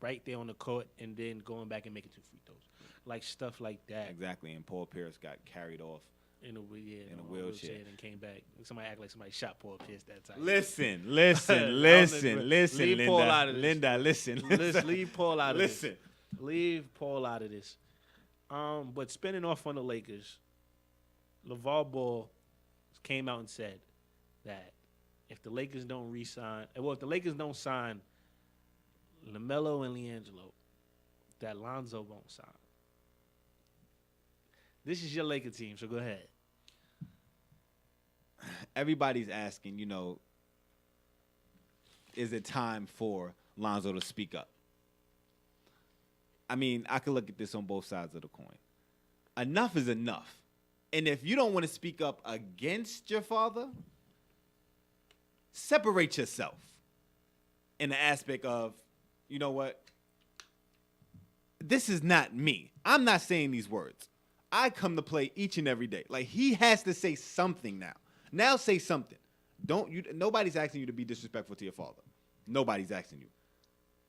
right there on the court, and then going back and making 2 free throws, stuff like that. Exactly, and Paul Pierce got carried off in a wheelchair and came back. Somebody act like somebody shot Paul Pierce that time. Listen, leave Paul out of this. Linda, listen. Leave Paul out of this. Leave Paul out of this. But spinning off on the Lakers, LeVar Ball came out and said that if the Lakers don't if the Lakers don't sign LaMelo and LiAngelo, that Lonzo won't sign. This is your Laker team, so go ahead. Everybody's asking, is it time for Lonzo to speak up? I mean, I could look at this on both sides of the coin. Enough is enough. And if you don't want to speak up against your father, separate yourself in the aspect of, you know what? This is not me. I'm not saying these words. I come to play each and every day. He has to say something now. Now say something. Nobody's asking you to be disrespectful to your father. Nobody's asking you.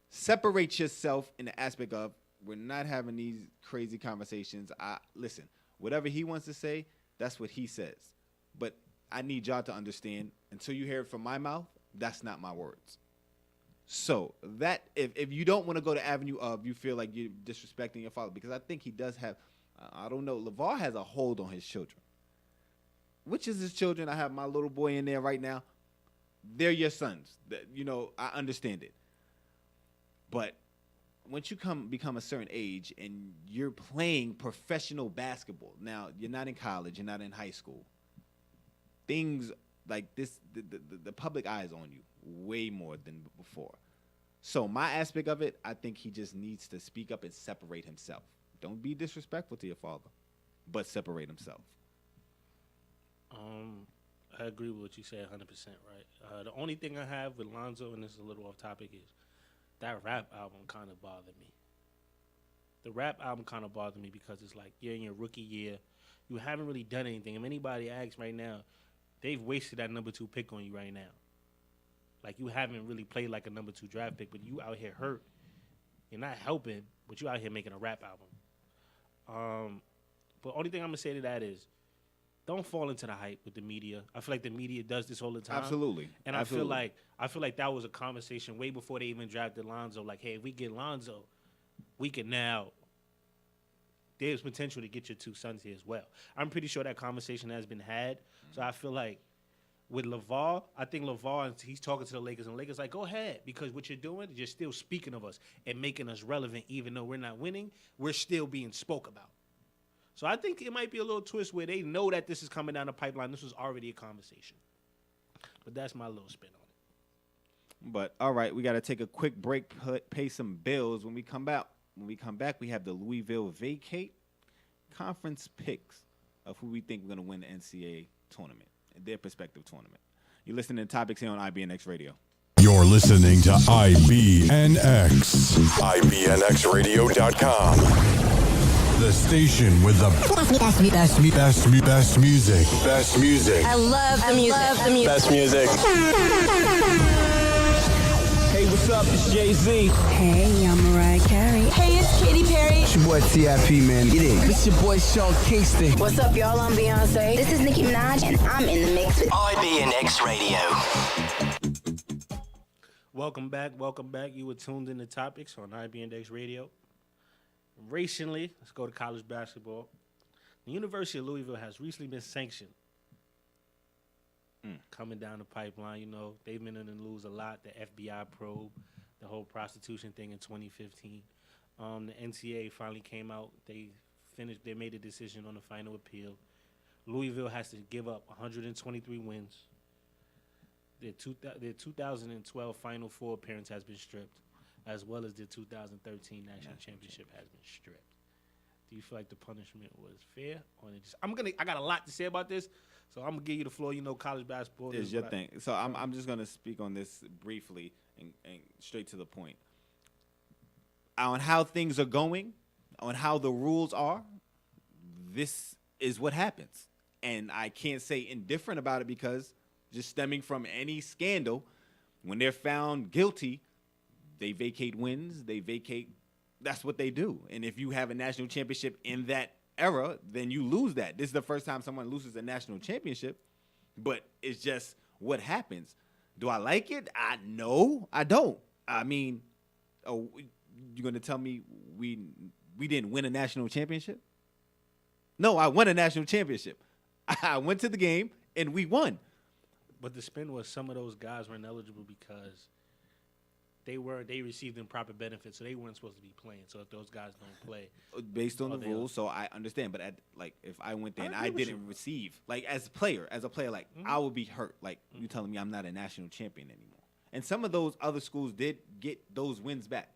Separate yourself in the aspect of, we're not having these crazy conversations. Listen, whatever he wants to say, that's what he says. But I need y'all to understand, until you hear it from my mouth, that's not my words. So that if you don't want to go the avenue of you feel like you're disrespecting your father, because I think he does have, I don't know, LeVar has a hold on his children. Which is his children? I have my little boy in there right now. They're your sons. I understand it. But once you become a certain age and you're playing professional basketball, now you're not in college, you're not in high school. Things like this, the public eye is on you way more than before. So my aspect of it, I think he just needs to speak up and separate himself. Don't be disrespectful to your father, but separate himself. I agree with what you said 100%, right? The only thing I have with Lonzo, and this is a little off topic, is that rap album kind of bothered me. The rap album kind of bothered me because it's you're in your rookie year. You haven't really done anything. If anybody asks right now, they've wasted that number 2 pick on you right now. You haven't really played like a number 2 draft pick, but you out here hurt. You're not helping, but you out here making a rap album. But only thing I'm going to say to that is, don't fall into the hype with the media. I feel like the media does this all the time. Absolutely. And Absolutely. I feel like that was a conversation way before they even drafted Lonzo. Hey, if we get Lonzo, we can now. There's potential to get your 2 sons here as well. I'm pretty sure that conversation has been had. So I feel like with LeVar, I think LeVar, he's talking to the Lakers, and the Lakers go ahead, because what you're doing is you're still speaking of us and making us relevant. Even though we're not winning, we're still being spoke about. So I think it might be a little twist where they know that this is coming down the pipeline. This was already a conversation. But that's my little spin on But all right, we got to take a quick break, pay some bills. When we come back, we have the Louisville Vacate conference picks of who we think we're going to win the NCAA tournament, their prospective tournament. You're listening to Topics here on IBNX Radio. You're listening to IBNX. IBNXradio.com. The station with the best music. Best music. I love the music. Best music. Hey, what's up? It's Jay-Z. Hey, I'm Mariah Carey. Hey, it's Katy Perry. It's your boy T.I.P., man. Get in. It's your boy Sean Kingston. What's up, y'all? I'm Beyonce. This is Nicki Minaj, and I'm in the mix with IBNX Radio. Welcome back. You were tuned in to Topics on IBNX Radio. Recently, let's go to college basketball. The University of Louisville has recently been sanctioned. Coming down the pipeline, you know, they've been in the news a lot. The FBI probe, the whole prostitution thing in 2015. The NCAA finally came out. They made a decision on the final appeal. Louisville has to give up 123 wins. Their 2012 Final Four appearance has been stripped, as well as their 2013 National Championship has been stripped. Do you feel like the punishment was fair? Or I got a lot to say about this, so I'm gonna give you the floor. You know, college basketball is your thing. So I'm just gonna speak on this briefly and straight to the point. On how things are going, on how the rules are, this is what happens. And I can't say indifferent about it because just stemming from any scandal, when they're found guilty, they vacate wins, that's what they do. And if you have a national championship in that era, then you lose that. This is the first time someone loses a national championship, but it's just what happens. Do I like it? No, I don't. I mean, you're going to tell me we didn't win a national championship? No, I won a national championship. I went to the game and we won. But the spin was some of those guys were ineligible because they received improper benefits, so they weren't supposed to be playing. So if those guys don't play, based on the rules, so I understand. But if I went there and I didn't receive, like as a player, like I would be hurt. Like you telling me I'm not a national champion anymore. And some of those other schools did get those wins back,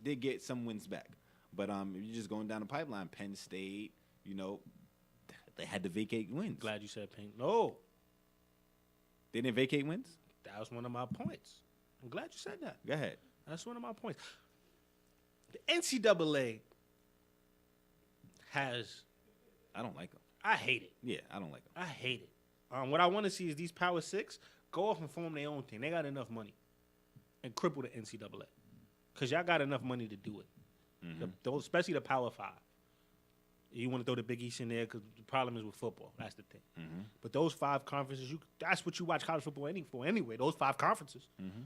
did get some wins back. But you're just going down the pipeline. Penn State, you know, they had to vacate wins. Glad you said Penn. No, they didn't vacate wins. That was one of my points. I'm glad you said that. Go ahead. That's one of my points. The NCAA has... I don't like them. I hate it. Yeah, I don't like them. I hate it. What I want to see is these Power Six go off and form their own thing. They got enough money. And cripple the NCAA. Because y'all got enough money to do it. Mm-hmm. Especially the Power Five. You want to throw the Big East in there because the problem is with football. That's the thing. Mm-hmm. But those 5 conferences, that's what you watch college football for anyway. Those 5 conferences. Mm-hmm.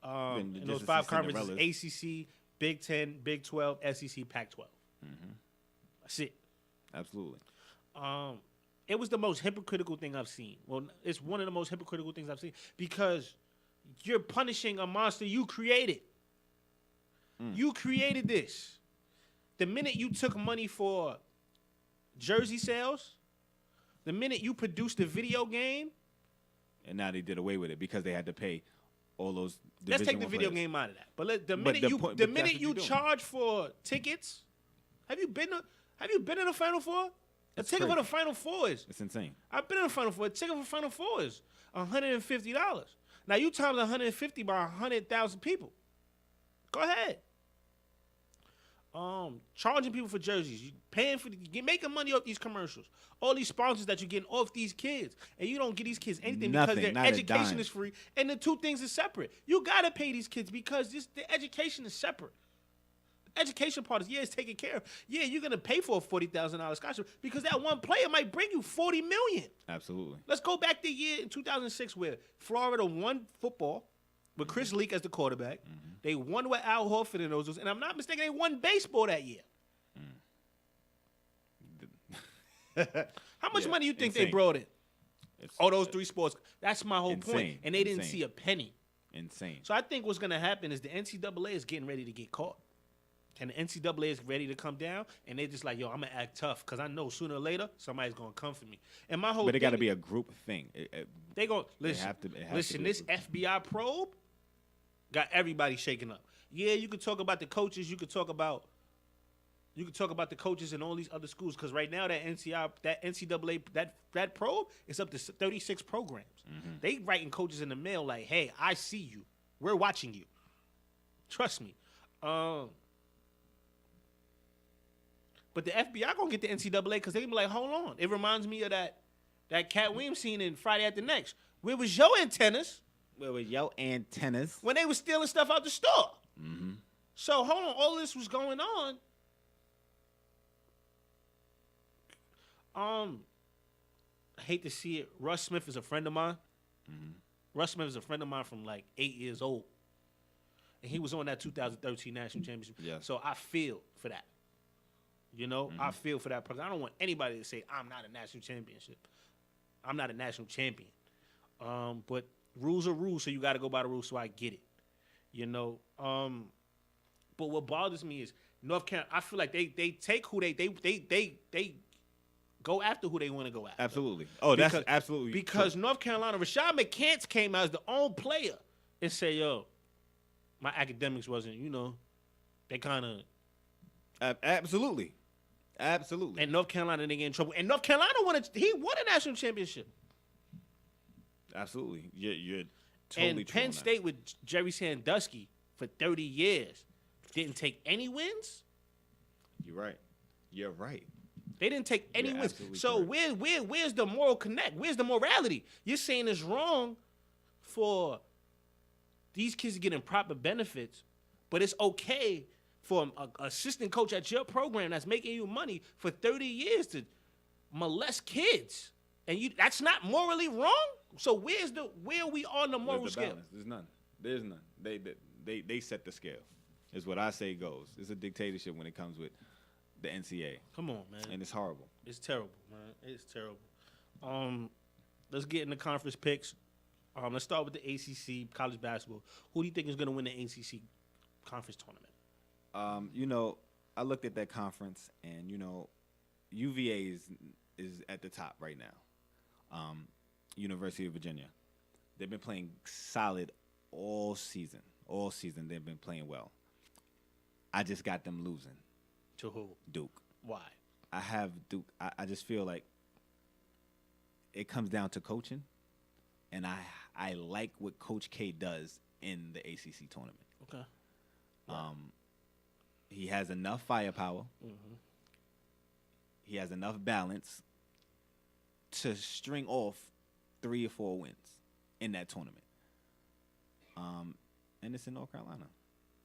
And those 5 conferences, ACC, Big 10, Big 12, SEC, Pac-12. Mm-hmm. That's it. Absolutely. It was the most hypocritical thing I've seen. Well, it's one of the most hypocritical things I've seen because you're punishing a monster you created. You created this. The minute you took money for jersey sales, the minute you produced a video game, and now they did away with it because they had to pay all those. Let's take the video game out of that. But the minute you charge for tickets, have you been in a Final Four? A ticket for the Final Four is. It's insane. I've been in a Final Four. A ticket for Final Four is $150. Now you times 150 by 100,000 people. Go ahead. Charging people for jerseys, you paying for, making money off these commercials, all these sponsors that you're getting off these kids, and you don't get these kids anything because their education is free, and the two things are separate. You gotta pay these kids because the education is separate. The education part is it's taken care of. Yeah, you're gonna pay for a $40,000 scholarship because that one player might bring you $40 million. Absolutely. Let's go back to the year in 2006 where Florida won football with Chris Leak as the quarterback. Mm-hmm. They won with Al Horford and those. And I'm not mistaken, they won baseball that year. How much money you think they brought in? Those 3 sports. That's my whole point. And they didn't see a penny. Insane. So I think what's going to happen is the NCAA is getting ready to get caught. And the NCAA is ready to come down. And they're just like, yo, I'm going to act tough because I know sooner or later somebody's going to come for me. And my whole But it got to be a group thing. They go listen. Listen, this FBI probe. Got everybody shaking up. Yeah, you could talk about the coaches. You could talk about the coaches in all these other schools, because right now that NCAA, that probe is up to 36 programs. Mm-hmm. They writing coaches in the mail like, hey, I see you. We're watching you. Trust me. But the FBI gonna get the NCAA because they be like, hold on. It reminds me of that Cat Williams scene in Friday After Next. Where was your antennas? Where was your antennas? When they were stealing stuff out the store. Mm-hmm. So hold on, all this was going on. I hate to see it. Russ Smith is a friend of mine. Mm-hmm. Russ Smith is a friend of mine from like 8 years old. And he was on that 2013 National Championship. Yeah. So I feel for that. You know, I feel for that because I don't want anybody to say I'm not a national championship. I'm not a national champion. But rules are rules, so you got to go by the rules. So I get it. You know. But what bothers me is North Carolina. I feel like they take who they go after who they want to go after. Absolutely. Oh, that's absolutely because true. North Carolina, Rashad McCants came out as the own player and said, "Yo, my academics wasn't, they kind of absolutely." And North Carolina, they get in trouble. And North Carolina won a national championship. Absolutely. You're totally and true. Penn State with Jerry Sandusky for 30 years didn't take any wins. You're right. You're right. They didn't take any wins. So where's the moral connect? Where's the morality? You're saying it's wrong for these kids getting proper benefits, but it's okay for an assistant coach at your program that's making you money for 30 years to molest kids, and that's not morally wrong. So where are we on the moral scale? There's none. There's none. They set the scale. Is what I say goes. It's a dictatorship when it comes with the NCAA. Come on, man. And it's horrible. It's terrible, man. It's terrible. Let's get into conference picks. Let's start with the ACC college basketball. Who do you think is going to win the ACC conference tournament? I looked at that conference, and UVA is at the top right now. University of Virginia, they've been playing solid all season. All season they've been playing well. I just got them losing. To who? Duke. Why? I have Duke. I just feel like it comes down to coaching, and I like what Coach K does in the ACC tournament. Okay. He has enough firepower. Mm-hmm. He has enough balance to string off 3 or 4 wins in that tournament. And it's in North Carolina,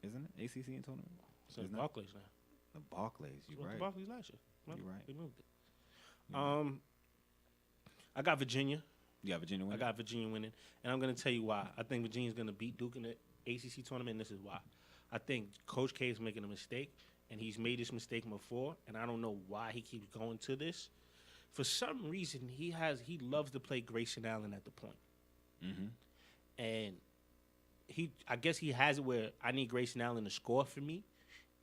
isn't it? ACC in tournament. So it's Barclays now. The Barclays, you're right. The Barclays last year. You're right. They moved it. I got Virginia. You got Virginia winning? I got Virginia winning, and I'm going to tell you why. I think Virginia's going to beat Duke in the ACC tournament, and this is why. I think Coach K is making a mistake, and he's made this mistake before, and I don't know why he keeps going to this. For some reason, he loves to play Grayson Allen at the point. Mm-hmm. And I guess he has it where I need Grayson Allen to score for me,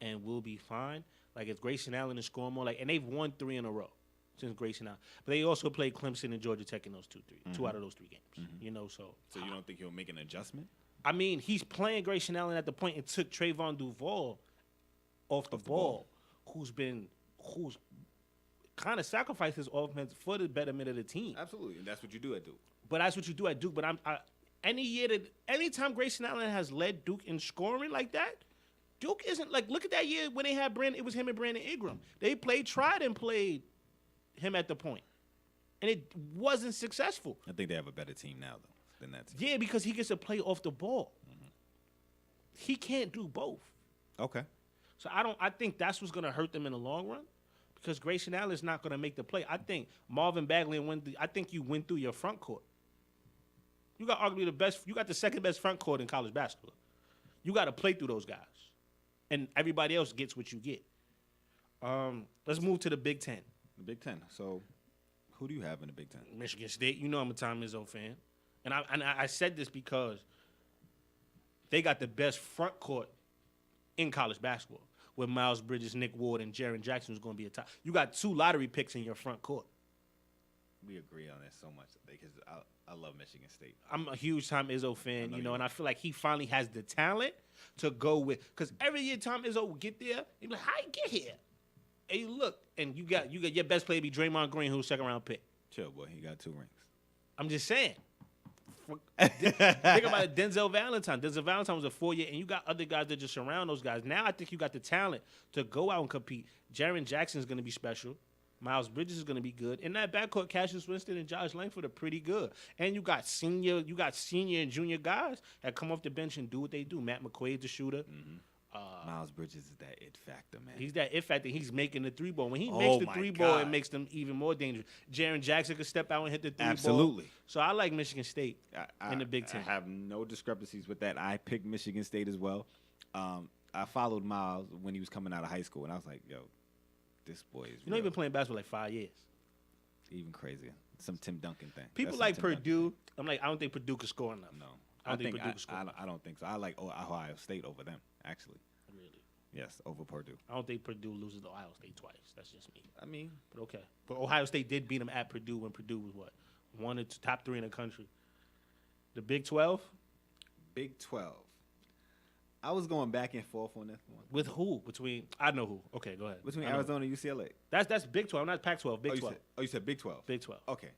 and we'll be fine. Like if Grayson Allen is scoring more, and they've won 3 in a row since Grayson Allen. But they also played Clemson and Georgia Tech in those 2 out of those 3 games. Mm-hmm. So you don't think he'll make an adjustment? I mean, he's playing Grayson Allen at the point and took Trayvon Duval off the ball, who's kind of sacrificed his offense for the betterment of the team. Absolutely, and that's what you do at Duke. But that's what you do at Duke. But anytime Grayson Allen has led Duke in scoring like that, Duke isn't like. Look at that year when they had Brandon. It was him and Brandon Ingram. They tried and played him at the point, and it wasn't successful. I think they have a better team now though than that team. Yeah, because he gets to play off the ball. Mm-hmm. He can't do both. Okay. So I think that's what's going to hurt them in the long run, because Grayson Allen is not going to make the play. I think Marvin Bagley I think you went through your front court. You got arguably the best. You got the second best front court in college basketball. You got to play through those guys, and everybody else gets what you get. Let's move to the Big Ten. The Big Ten. So, who do you have in the Big Ten? Michigan State. You know I'm a Tom Izzo fan, and I said this because they got the best front court in college basketball, with Miles Bridges, Nick Ward, and Jaren Jackson is going to be a top. You got 2 lottery picks in your front court. we agree on this so much because I love Michigan State. I'm a huge Tom Izzo fan, and I feel like he finally has the talent to go with. Because every year Tom Izzo will get there, he'd be like, "How you get here?" And you look, and you got your best player be Draymond Green, who's second round pick. Chill, boy, he got 2 rings. I'm just saying. Think about it, Denzel Valentine. Denzel Valentine was a 4-year, and you got other guys that just surround those guys. Now I think you got the talent to go out and compete. Jaren Jackson is going to be special. Miles Bridges is going to be good. In that backcourt, Cassius Winston and Josh Langford are pretty good. And you got senior and junior guys that come off the bench and do what they do. Matt McQuaid's a shooter. Mm-hmm. Miles Bridges is that it factor, man. He's that it factor. He's making the 3-ball. When he makes the 3-ball, it makes them even more dangerous. Jaren Jackson could step out and hit the 3-ball. Absolutely. So I like Michigan State in the Big Ten. I have no discrepancies with that. I picked Michigan State as well. I followed Miles when he was coming out of high school, and I was like, yo, this boy is he's been playing basketball like 5 years. Even crazier. Some Tim Duncan thing. People like Purdue. I'm like, I don't think Purdue could score enough. No. I don't think Purdue could score enough. I don't think so. I like Ohio State over them, actually. Really? Yes, over Purdue. I don't think Purdue loses to Ohio State twice. That's just me. I mean. But okay. But Ohio State did beat them at Purdue when Purdue was what? One of the top 3 in the country. The Big 12? Big 12. I was going back and forth on this one. With who? I know who. Okay, go ahead. Between Arizona and UCLA. That's Big 12, not Pac-12. Big 12. You said Big 12? Big 12. Okay.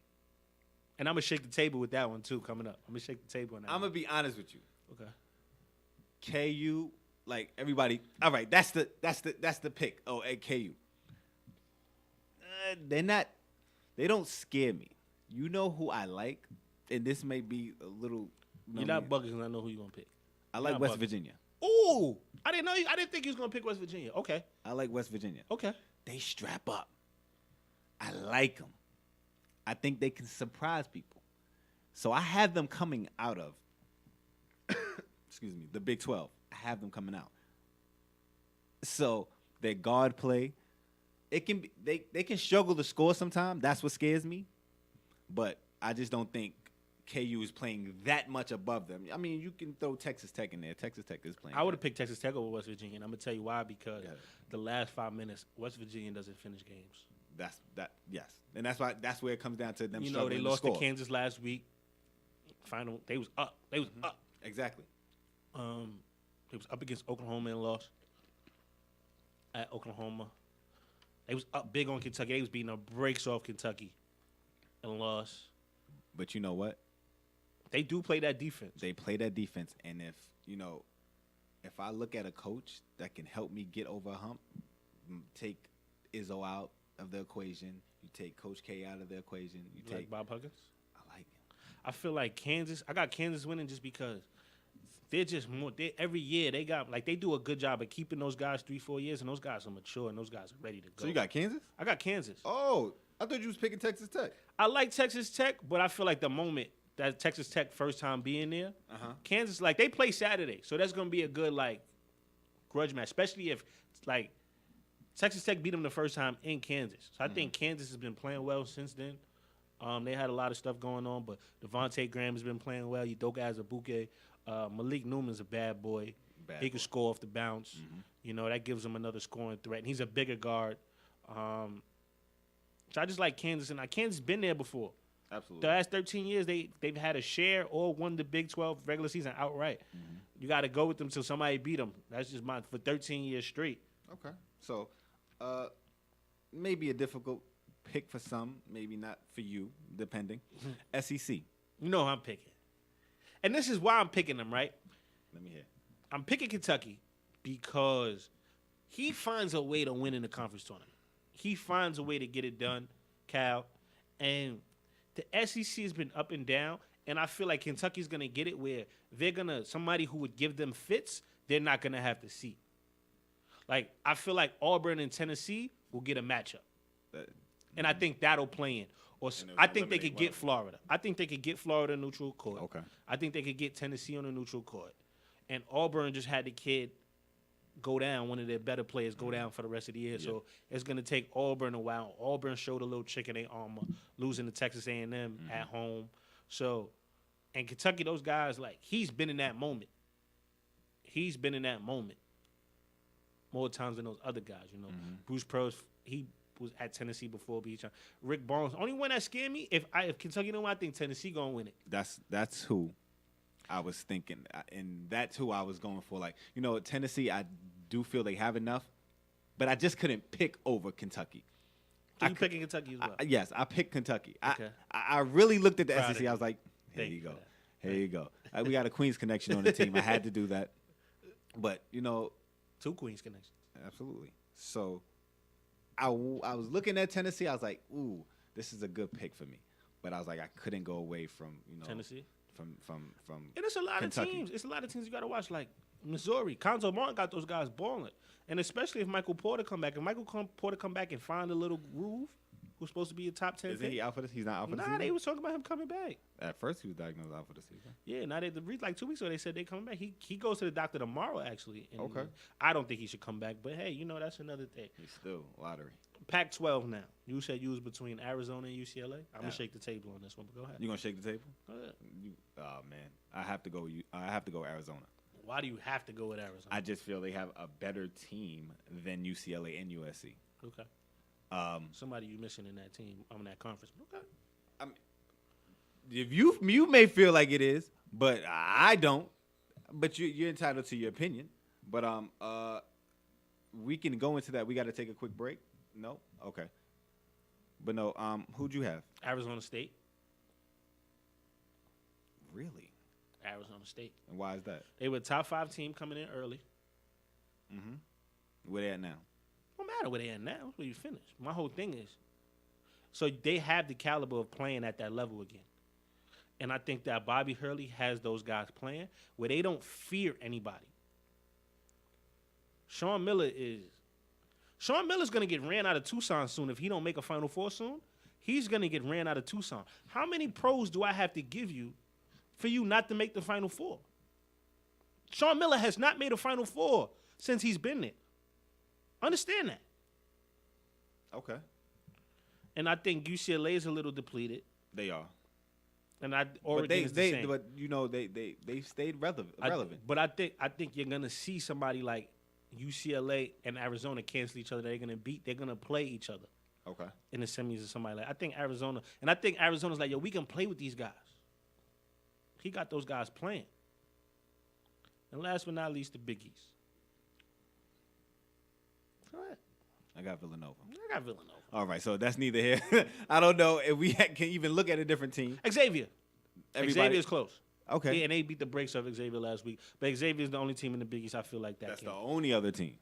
And I'm going to shake the table with that one, too, coming up. I'm going to shake the table on that I'm going to be honest with you. Okay. KU, like everybody, all right, that's the pick. Oh, at KU. They don't scare me. You know who I like? And this may be a little. You're not bugging because I know who you're going to pick. I like West Virginia. Ooh, I didn't think he was gonna pick West Virginia. Okay, I like West Virginia. Okay, they strap up. I like them. I think they can surprise people. So I have them coming out of. Excuse me, the Big 12. I have them coming out. So their guard play, it can be they can struggle to score sometimes. That's what scares me. But I just don't think KU is playing that much above them. I mean, you can throw Texas Tech in there. Texas Tech is playing. I would have picked Texas Tech over West Virginia, and I'm gonna tell you why. Because the last 5 minutes, West Virginia doesn't finish games. Yes, and that's where it comes down to them. They lost to Kansas last week. Final, they was up. They was up. Exactly. They was up against Oklahoma and lost at Oklahoma. They was up big on Kentucky. They was beating the brakes off Kentucky and lost. But you know what? They do play that defense. They play that defense, and if I look at a coach that can help me get over a hump, take Izzo out of the equation, you take Coach K out of the equation, you take like Bob Huggins. I like him. I feel like Kansas. I got Kansas winning just because they're just more. Every year they do a good job of keeping those guys 3-4 years, and those guys are mature and those guys are ready to go. So you got Kansas? I got Kansas. Oh, I thought you was picking Texas Tech. I like Texas Tech, but I feel like the moment that Texas Tech first time being there, Kansas, they play Saturday. So that's going to be a good, grudge match, especially if, Texas Tech beat them the first time in Kansas. So I think Kansas has been playing well since then. They had a lot of stuff going on, but Devontae Graham has been playing well. Udoka Azubuike. Malik Newman's a bad boy. He can score off the bounce. That gives him another scoring threat. And he's a bigger guard. So I just like Kansas. And Kansas been there before. Absolutely. The last 13 years, they've had a share or won the Big 12 regular season outright. You got to go with them till somebody beat them. That's just mine for 13 years straight. Okay. So maybe a difficult pick for some, maybe not for you, depending. SEC. You know who I'm picking. And this is why I'm picking them, right? Let me hear. I'm picking Kentucky because he finds a way to win in the conference tournament. He finds a way to get it done, Cal. And the SEC has been up and down, and I feel like Kentucky's going to get it where they're going to – somebody who would give them fits, they're not going to have to see. I feel like Auburn and Tennessee will get a matchup. And I think that'll play in. Or I think they could get Florida. I think they could get Florida neutral court. Okay. I think they could get Tennessee on a neutral court. And Auburn just had the kid go down, one of their better players go down for the rest of the year. Yeah. So it's going to take Auburn a while. Auburn showed a little chick in their armor, losing to Texas A&M at home. So, and Kentucky, those guys, he's been in that moment. He's been in that moment more times than those other guys, Bruce Pearl's, he was at Tennessee before beat Rick Barnes. Only one that scared me, if Kentucky don't win, I think Tennessee gonna win it. That's who I was thinking, and that's who I was going for. Like, Tennessee, I do feel they have enough, but I just couldn't pick over Kentucky. You picking Kentucky as well? Yes, I picked Kentucky. Okay. I really looked at the Proud SEC. I was like, here Thank you you go. for Here you go. We got a Queens connection on the team. I had to do that. But, 2 Queens connections. Absolutely. So I was looking at Tennessee. I was like, ooh, this is a good pick for me. But I was like, I couldn't go away from, Tennessee. From And it's a lot Kentucky. of teams. It's a lot of teams you got to watch. Like Missouri, Conzo Martin got those guys balling. And especially if Michael Porter come back. If Michael Porter come back and find a little groove, who's supposed to be a top 10 Isn't he out for this? He's not out for the season? Nah, they was talking about him coming back. At first, he was diagnosed out for the season. Yeah, now like 2 weeks ago, they said they coming back. He goes to the doctor tomorrow, actually. And Okay. I don't think he should come back, but hey, that's another thing. He's still lottery. Pac-12 now. You said you was between Arizona and UCLA. I'm gonna shake the table on this one, but go ahead. You gonna shake the table? Go ahead. Oh man, I have to go Arizona. Why do you have to go with Arizona? I just feel they have a better team than UCLA and USC. Okay. Somebody you missing in that team, that conference. Okay. If you may feel like it is, but I don't. But you're entitled to your opinion. But we can go into that. We got to take a quick break. No, okay. But no, who'd you have? Arizona State. Really? Arizona State. And why is that? They were a top 5 team coming in early. Mm-hmm. Where they at now? No matter where they at now, where you finish. My whole thing is, so they have the caliber of playing at that level again. And I think that Bobby Hurley has those guys playing where they don't fear anybody. Sean Miller's going to get ran out of Tucson soon. If he don't make a Final Four soon, he's going to get ran out of Tucson. How many pros do I have to give you for you not to make the Final Four? Sean Miller has not made a Final Four since he's been there. Understand that. Okay. And I think UCLA is a little depleted. They are. And Oregon is the same. But they stayed relevant. But I think you're gonna see somebody like UCLA and Arizona cancel each other. They're gonna play each other. Okay. In the semis or somebody like. I think Arizona's like, yo, we can play with these guys. He got those guys playing. And last but not least, the Big East. Go ahead. I got Villanova. All right, so that's neither here. I don't know if we can even look at a different team. Xavier's close. Okay. Yeah, and they beat the brakes off Xavier last week. But Xavier's the only team in the Big East I feel like that. That's the only other team.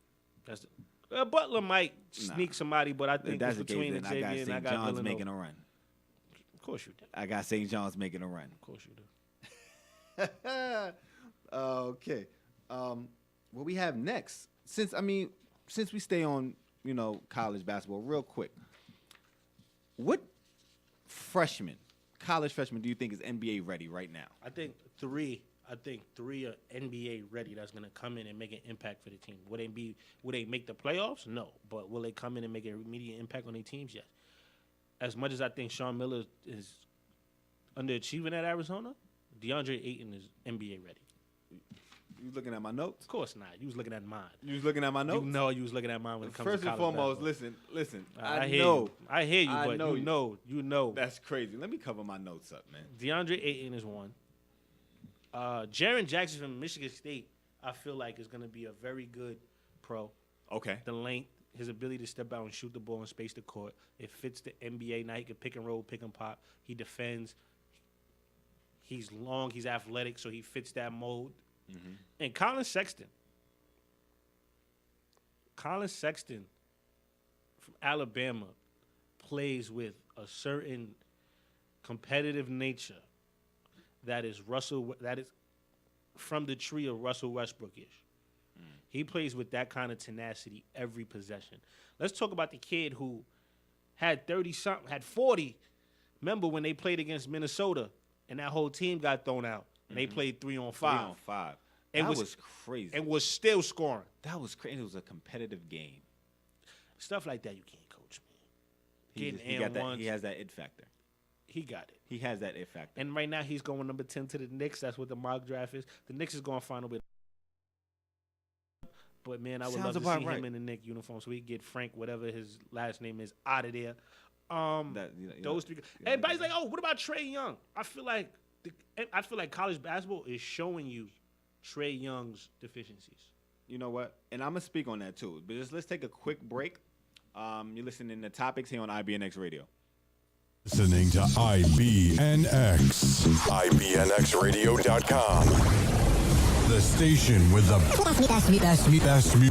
That's Butler might sneak somebody, but I think that's it's between the Xavier case, and I got John's Villanova. making a run. Of course you do. I got St. John's making a run. Of course you do. Okay. What we have next? Since we stay on, college basketball real quick. What college freshman do you think is NBA ready right now? I think three are NBA ready that's gonna come in and make an impact for the team. Will they make the playoffs? No. But will they come in and make an immediate impact on their teams? Yes. As much as I think Sean Miller is underachieving at Arizona, DeAndre Ayton is NBA ready. You looking at my notes? Of course not. You was looking at mine. You was looking at my notes? You know you was looking at mine when it comes First to and college foremost, basketball. listen. I hear you, but you know. That's crazy. Let me cover my notes up, man. DeAndre Ayton is one. Jaren Jackson from Michigan State, I feel like is going to be a very good pro. Okay. The length, his ability to step out and shoot the ball and space the court, it fits the NBA. Now he can pick and roll, pick and pop. He defends. He's long. He's athletic, so he fits that mold. Mm-hmm. And Colin Sexton from Alabama plays with a certain competitive nature that is from the tree of Russell Westbrook-ish. He plays with that kind of tenacity every possession. Let's talk about the kid who had 30-something, had 40. Remember when they played against Minnesota and that whole team got thrown out and they played 3-on-5. 3-on-5. That was crazy. And was still scoring. That was crazy. It was a competitive game. Stuff like that you can't coach, man. He has that it factor. He got it. He has that it factor. And right now he's going number 10 to the Knicks. That's what the mock draft is. The Knicks is going to find a way. But man, I would love to see him in the Knicks uniform so we can get Frank, whatever his last name is, out of there. Those three. Everybody's like, "Oh, what about Trae Young?" I feel like college basketball is showing you Trae Young's deficiencies. You know what? And I'm gonna speak on that too. But let's take a quick break. You're listening to Topics here on IBNX Radio. Listening to IBNX. IBNXradio.com. The station with the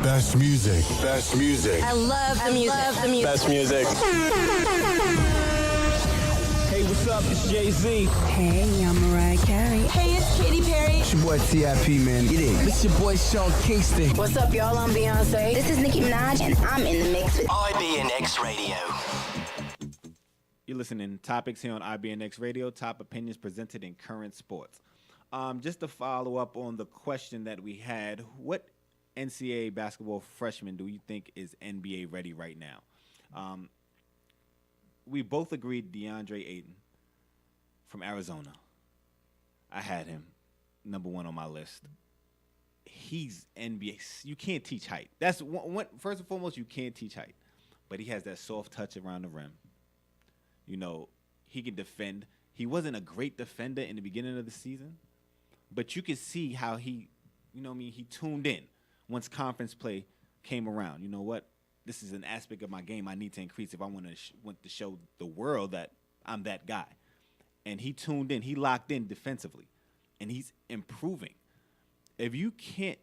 best music. Best music. I love the music. Best music. Hey, what's up? It's Jay-Z. Hey, I'm Mariah Carey. Hey, it's Katy Perry. It's your boy T.I.P., man. Get in. It's your boy Sean Kingston. What's up, y'all? I'm Beyonce. This is Nicki Minaj, and I'm in the mix with IBNX Radio. You're listening to Topics here on IBNX Radio. Top opinions presented in current sports. Just to follow up on the question that we had, what NCAA basketball freshman do you think is NBA ready right now? We both agreed DeAndre Ayton from Arizona. I had him number one on my list. He's NBA. You can't teach height. That's one, first and foremost, you can't teach height. But he has that soft touch around the rim. You know, he can defend. He wasn't a great defender in the beginning of the season, but you could see how he, he tuned in once conference play came around. You know what? This is an aspect of my game I need to increase if I want to show the world that I'm that guy. And he tuned in. He locked in defensively, and he's improving. If you can't,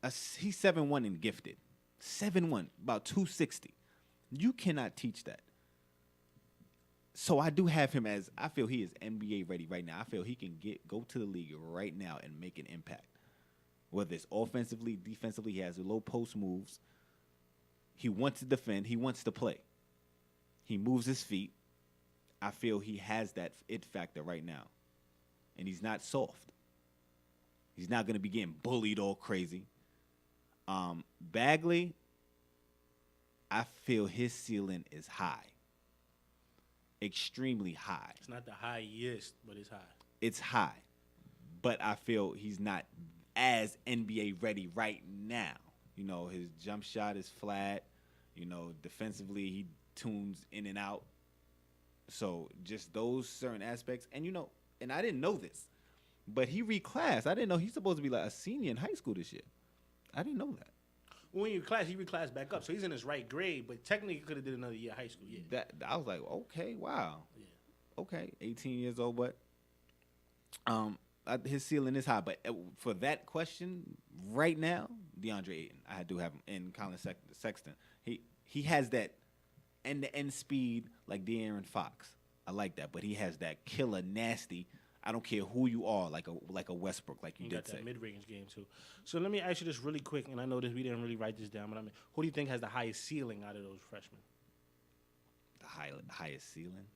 he's 7'1" and gifted. 7'1", about 260. You cannot teach that. So I do have him as, I feel he is NBA ready right now. I feel he can go to the league right now and make an impact. Whether it's offensively, defensively, he has low post moves. He wants to defend. He wants to play. He moves his feet. I feel he has that it factor right now. And he's not soft. He's not going to be getting bullied all crazy. Bagley, I feel his ceiling is high. Extremely high. It's not the highest, but it's high. It's high. But I feel he's not as NBA ready right now. His jump shot is flat. Defensively, he tunes in and out. So just those certain aspects. And, and I didn't know this, but he reclassed. I didn't know he's supposed to be like a senior in high school this year. I didn't know that. When he reclassed back up. So he's in his right grade, but technically he could have did another year of high school. Yeah. That I was like, okay, wow. Yeah. Okay, 18 years old, but his ceiling is high. But for that question, right now, DeAndre Ayton, I do have him, and Colin Sexton. He has that end-to-end speed like De'Aaron Fox. I like that, but he has that killer, nasty. I don't care who you are, like a Westbrook, like you did got say. That mid-range game too. So let me ask you this really quick, and I know this we didn't really write this down, but who do you think has the highest ceiling out of those freshmen? The highest ceiling?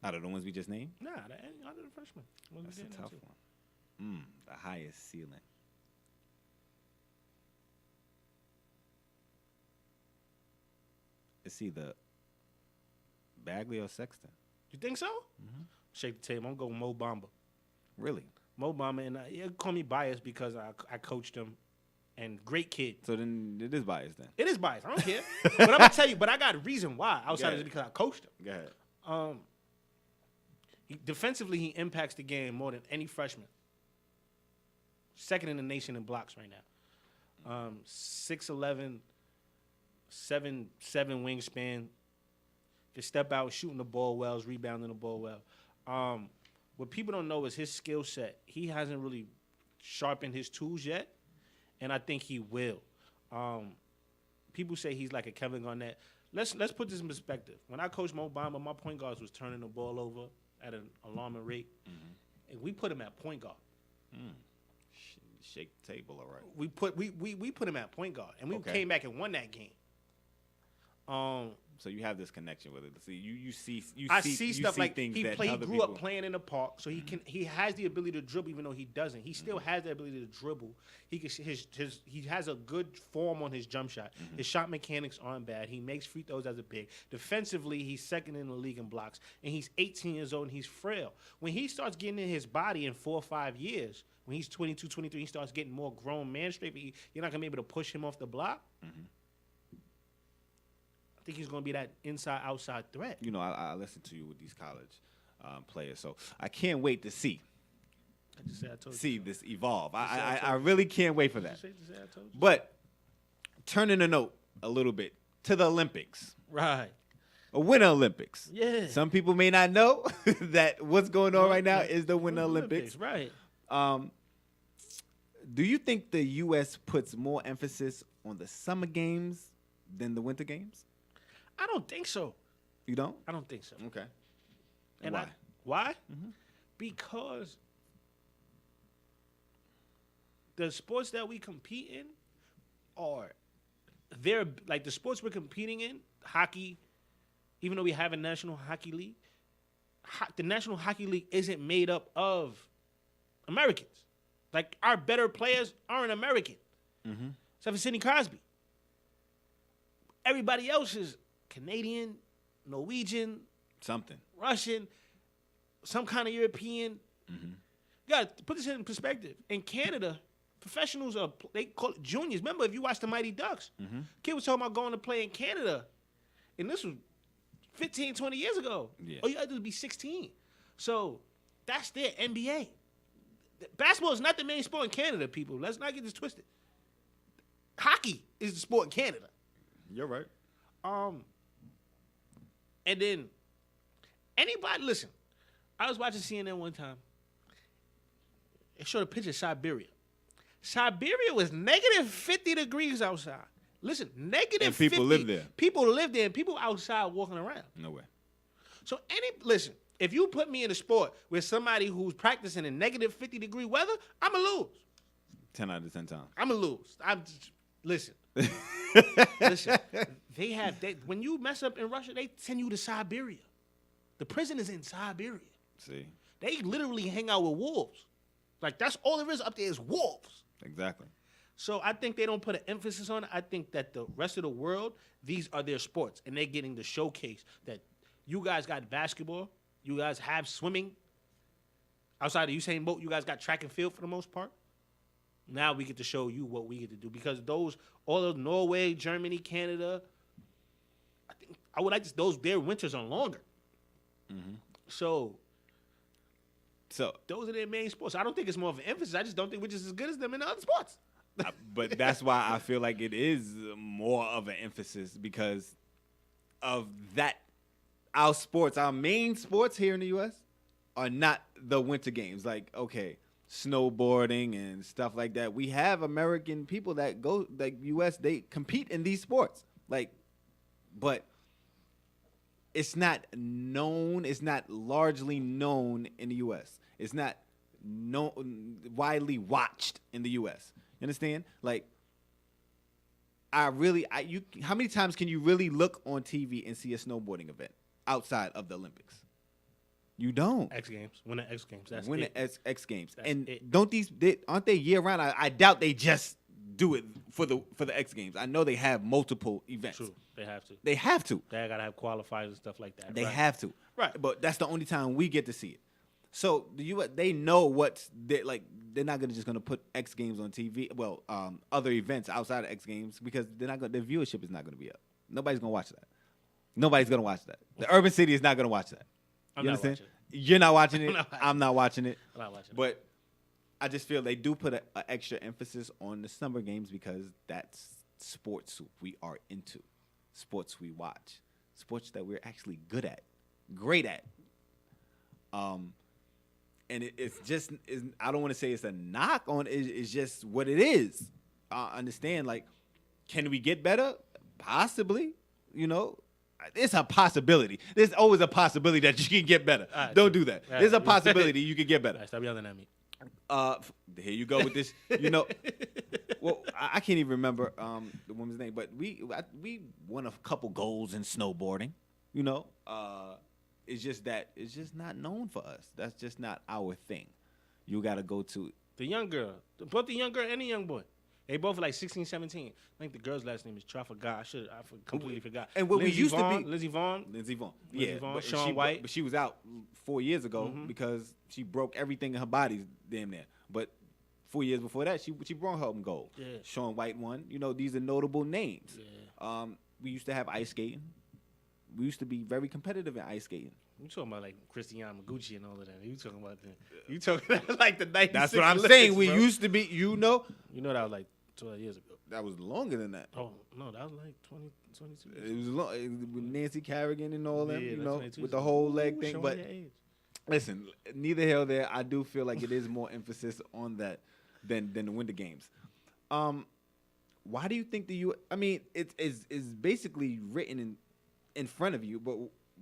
Out of the ones we just named? Nah, out of the freshmen. That's a tough one. The highest ceiling. It's either Bagley or Sexton. You think so? Mm-hmm. Shake the table. I'm going to go Mo Bamba. Really? Mo Bamba, and call me biased because I coached him, and great kid. So then it is biased then? It is biased. I don't care. But I'm going to tell you, but I got a reason why outside of just because I coached him. Go ahead. Defensively, he impacts the game more than any freshman. Second in the nation in blocks right now. 6'11", 7'7" wingspan. Can step out, shooting the ball well, is rebounding the ball well. What people don't know is his skill set. He hasn't really sharpened his tools yet, and I think he will. People say he's like a Kevin Garnett. Let's put this in perspective. When I coached Mo Bamba, my point guards was turning the ball over at an alarming rate, and we put him at point guard. Shake the table, all right. We put him at point guard, and we came back and won that game. So you have this connection with it. See, you see stuff like things he that grew people... up playing in the park, so he has the ability to dribble, even though he doesn't. He still has the ability to dribble. He has a good form on his jump shot. His shot mechanics aren't bad. He makes free throws as a big. Defensively, he's second in the league in blocks, and he's 18 years old and he's frail. When he starts getting in his body in 4 or 5 years, when he's 22, 23, he starts getting more grown man straight. But you're not gonna be able to push him off the block. I think he's going to be that inside-outside threat. You know, I listen to you with these college players, so I can't wait to see this evolve. I really can't wait for that. But turning the note a little bit to the Olympics. Right. A Winter Olympics. Yeah. Some people may not know that what's going on right now is the Winter Olympics. Right. Do you think the U.S. puts more emphasis on the summer games than the winter games? I don't think so. You don't? I don't think so. Okay. And why? Why? Because the sports that we compete in they're like the sports we're competing in, hockey, even though we have a National Hockey League, the National Hockey League isn't made up of Americans. Like, our better players aren't American. Except for Sidney Crosby. Everybody else is Canadian, Norwegian, something, Russian, some kind of European. You got to put this in perspective. In Canada, professionals they call it juniors. Remember, if you watch the Mighty Ducks, kid was talking about going to play in Canada, and this was 15, 20 years ago. Yeah. All you got to do is be 16. So that's their NBA. Basketball is not the main sport in Canada, people. Let's not get this twisted. Hockey is the sport in Canada. You're right. And then anybody, listen, I was watching CNN one time. It showed a picture of Siberia. Siberia was negative 50 degrees outside. Listen, negative 50. And people live there. People live there, and people outside walking around. No way. So listen, if you put me in a sport with somebody who's practicing in negative 50-degree weather, I'm going to lose. 10 out of 10 times. I'm going to lose. Listen. Listen, when you mess up in Russia, they send you to Siberia. The prison is in Siberia. See? They literally hang out with wolves. Like, that's all there is up there is wolves. Exactly. So I think they don't put an emphasis on it. I think that the rest of the world, these are their sports, and they're getting the showcase that you guys got basketball, you guys have swimming. Outside of Usain Bolt, you guys got track and field for the most part. Now we get to show you what we get to do, because all of Norway, Germany, Canada, I would like to, their winters are longer. So those are their main sports. I don't think it's more of an emphasis. I just don't think we're just as good as them in the other sports. But that's why I feel like it is more of an emphasis, because of that. Our main sports here in the U.S. are not the winter games. Like, okay, snowboarding and stuff like that. We have American people that go, like U.S., they compete in these sports. Like, but it's not known. It's not largely known in the U.S. It's not widely watched in the U.S. You understand? Like, how many times can you really look on TV and see a snowboarding event outside of the Olympics? You don't. X Games. Win the X Games. That's Win it. the X Games. That's and it. Aren't they year round? I doubt they just do it for the X Games. I know they have multiple events. True. They have to. They have to. They got to have qualifiers and stuff like that. They right. have to. Right. But that's the only time we get to see it. So they know they're not just gonna put X Games on TV. Well, other events outside of X Games, because their viewership is not gonna be up. Nobody's gonna watch that. Nobody's gonna watch that. The Urban City is not gonna watch that. You understand? You're not watching it. I'm not watching it. I'm not watching it. But I just feel they do put an extra emphasis on the summer games, because that's sports we are into, sports we watch, sports that we're actually good at, great at. And it's just, I don't want to say it's a knock on it. It's just what it is. I understand, like, can we get better? Possibly. You know, it's a possibility. There's always a possibility that you can get better. Right, don't do that. Right, there's a possibility you can get better. Right, stop yelling at me. Here you go with this. Well, I can't even remember the woman's name, but we won a couple goals in snowboarding. It's just that it's just not known for us. That's just not our thing. You got to go to the young girl, both the young girl and the young boy. They both like 16, 17. I think the girl's last name is I completely forgot. And what we used to be Lindsey Vaughn. Yeah, Vaughn, Shaun White. But she was out 4 years ago because she broke everything in her body damn near. But 4 years before that, she brought home gold. Yeah. Shaun White won. These are notable names. Yeah. We used to have ice skating. We used to be very competitive in ice skating. You talking about like Cristiano Magucci and all of that? You talking about like the 96 That's what I'm Olympics, saying. We bro. used to be. That was like 12 years ago. That was longer than that. Oh no, that was like 22 years. It was long with Nancy Kerrigan and all them. Like with the whole leg thing. Showing But your age. listen, neither here nor there. I do feel like it is more emphasis on that than the Winter Games. Why do you think the U? I mean, it's basically written in front of you, but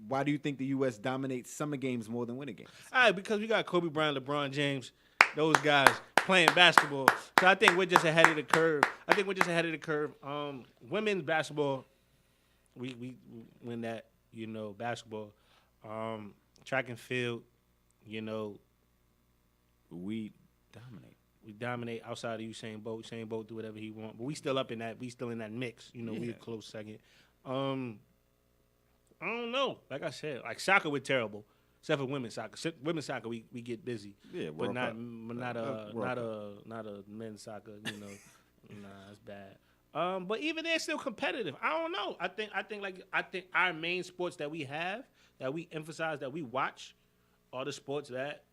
why do you think the U.S. dominates summer games more than winter games? All right, because we got Kobe Bryant, LeBron James, those guys playing basketball. So I think we're just ahead of the curve. Women's basketball, we win that. Basketball, track and field. We dominate. We dominate outside of Usain Bolt. Usain Bolt do whatever he want, but we still up in that. We still in that mix. We a close second. I don't know. Like I said, like soccer, we're terrible. Except for women's soccer. Women's soccer, we get busy. Yeah, but not a men's soccer. Nah, it's bad. But even they're still competitive. I don't know. I think our main sports that we have, that we emphasize, that we watch, are the sports that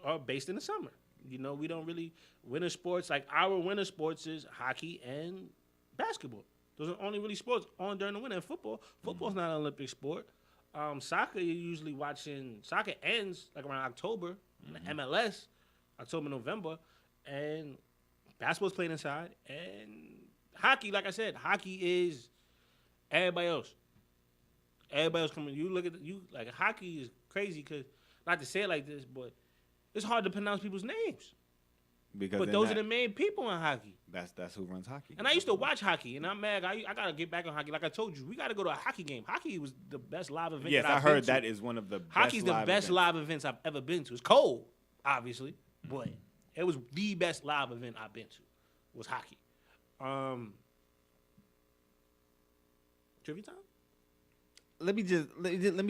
are based in the summer. We don't really winter sports. Like our winter sports is hockey and basketball. Those are only really sports on during the winter. And football's not an Olympic sport. Soccer, you're usually watching. Soccer ends like around October. MLS, October, November, and basketball's played inside. And hockey, like I said, hockey is everybody else. Everybody else coming. You look at like hockey is crazy because not to say it like this, but it's hard to pronounce people's names. But those are the main people in hockey. That's who runs hockey. And I used to watch hockey, and I'm mad. I got to get back on hockey. Like I told you, we got to go to a hockey game. Hockey was the best live event Yes, that I've I heard been to. that is one of the Hockey's best the live best events. live events I've ever been to. It's cold, obviously, but it was the best live event I've been to. Was hockey. Trivia time? Let me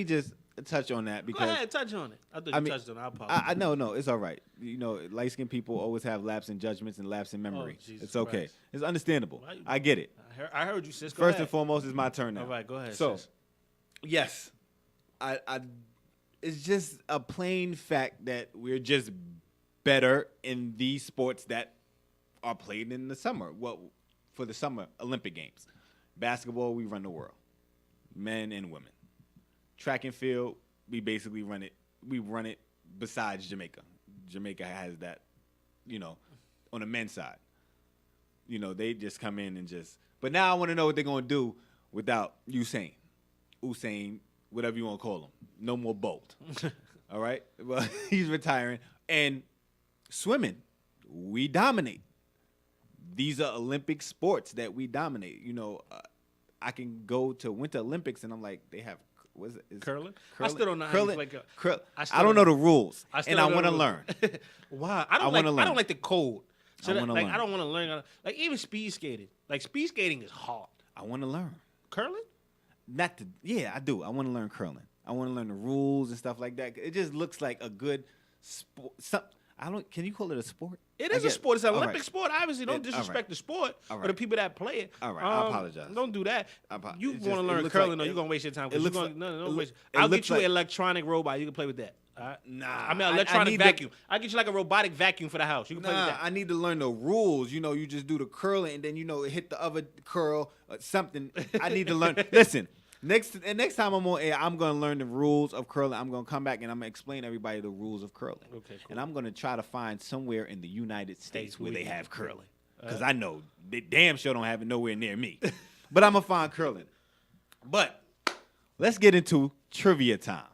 just touch on that because Go ahead, touch on it. I thought you touched on it. I apologize. I no, it's all right. Light-skinned people always have lapse in judgments and lapse in memory. Jesus it's okay. Christ. It's understandable. I get it. I heard you, sis. Go First ahead. and foremost, it's my turn now. All right, go ahead, So, sis. yes, I it's just a plain fact that we're just better in these sports that are played in the summer. Well, for the summer Olympic Games. Basketball, we run the world. Men and women. Track and field, we basically run it. We run it besides Jamaica. Jamaica has that, on the men's side. They just come in and just. But now I want to know what they're going to do without Usain, whatever you want to call him. No more Bolt. All right? Well, he's retiring. And swimming, we dominate. These are Olympic sports that we dominate. I can go to Winter Olympics and I'm like, they have what is it? Curling? I still don't know how curling. you I don't know the rules, and I want to learn. learn. Why? I don't like the cold. So I wanna learn. I don't want to learn. Like even speed skating. Like speed skating is hard. I want to learn. Curling? Yeah, I do. I want to learn curling. I want to learn the rules and stuff like that. It just looks like a good sport. Can you call it a sport? It is a sport. It's an Olympic right. sport. Obviously, don't disrespect the sport or the people that play it. All right, I apologize. Don't do that. You want to learn looks curling, like- or you're going to waste your time. it looks I'll get looks you an like- electronic robot. You can play with that. All right? Nah, I mean, I electronic need vacuum. I'll get you like a robotic vacuum for the house. You can play with that. I need to learn the rules. You just do the curling and then it hit the other curl or something. I need to learn. Listen, next time I'm on air, I'm gonna learn the rules of curling. I'm gonna come back and I'm gonna explain to everybody the rules of curling. Okay, cool. And I'm gonna try to find somewhere in the United States where they have curling, because I know they damn sure don't have it nowhere near me. But I'm gonna find curling. But let's get into trivia time.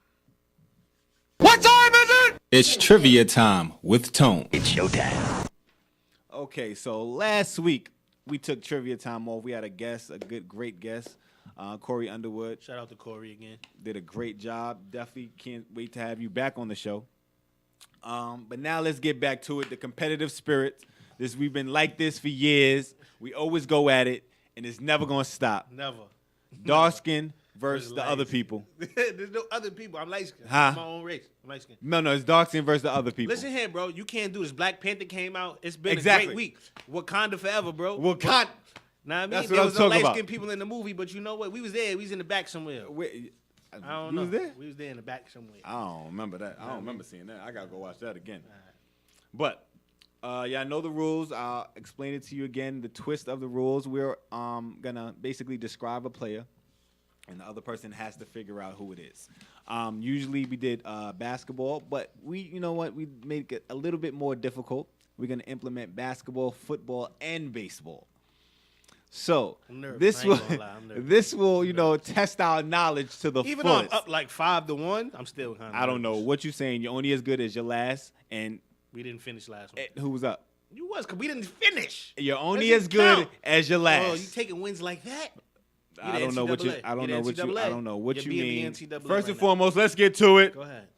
What time is it? It's trivia time with Tone. It's showtime. Okay, so last week we took trivia time off. We had a guest, great guest, Corey Underwood. Shout out to Corey again. Did a great job. Definitely can't wait to have you back on the show. But now let's get back to it. The competitive spirit. We've been like this for years. We always go at it, and it's never gonna stop. Never. Dark skin versus the other people. There's no other people. I'm light skinned. Huh? I'm my own race. I'm light skinned. No, it's dark skin versus the other people. Listen here, bro. You can't do this. Black Panther came out. It's been Exactly. a great week. Wakanda forever, bro. Wakanda. Nah, I mean, That's what there I'm was no talking light about. skinned people in the movie, but you know what? We was there. We was in the back somewhere. I don't know. Was there? We was there in the back somewhere. I don't remember that. I don't remember seeing that. I gotta go watch that again. But yeah, I know the rules. I'll explain it to you again. The twist of the rules: we're gonna basically describe a player, and the other person has to figure out who it is. Usually we did basketball, but you know what? We made it a little bit more difficult. We're gonna implement basketball, football, and baseball. So this will test our knowledge to the Even fullest. though I'm up like 5-1, I'm still kind of. I don't know what you're saying. You're only as good as your last, and we didn't finish last one. Who was up? You was, because we didn't finish. You're only as good as your last. Oh, you taking wins like that? I don't know what you. I don't know what you mean. First and now. foremost, let's get to it. Go ahead.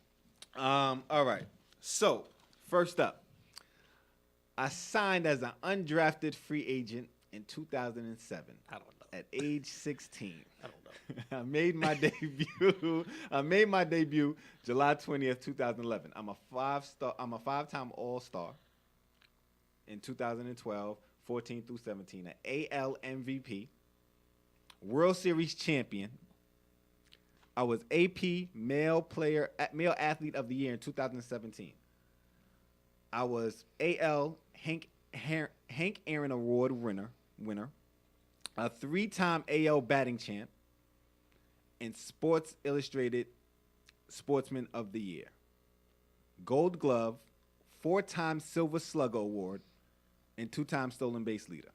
All right. So first up, I signed as an undrafted free agent in 2007. I don't know. At age 16. I don't know. I made my debut. July 20th, 2011. I'm a five-time All-Star in 2012, 14 through 17. An AL MVP, World Series champion. I was AP Male Athlete of the Year in 2017. I was AL Hank Aaron Award winner. A 3-time AL batting champ, and Sports Illustrated Sportsman of the Year. Gold Glove, 4-time Silver Slugger Award, and 2-time stolen base leader.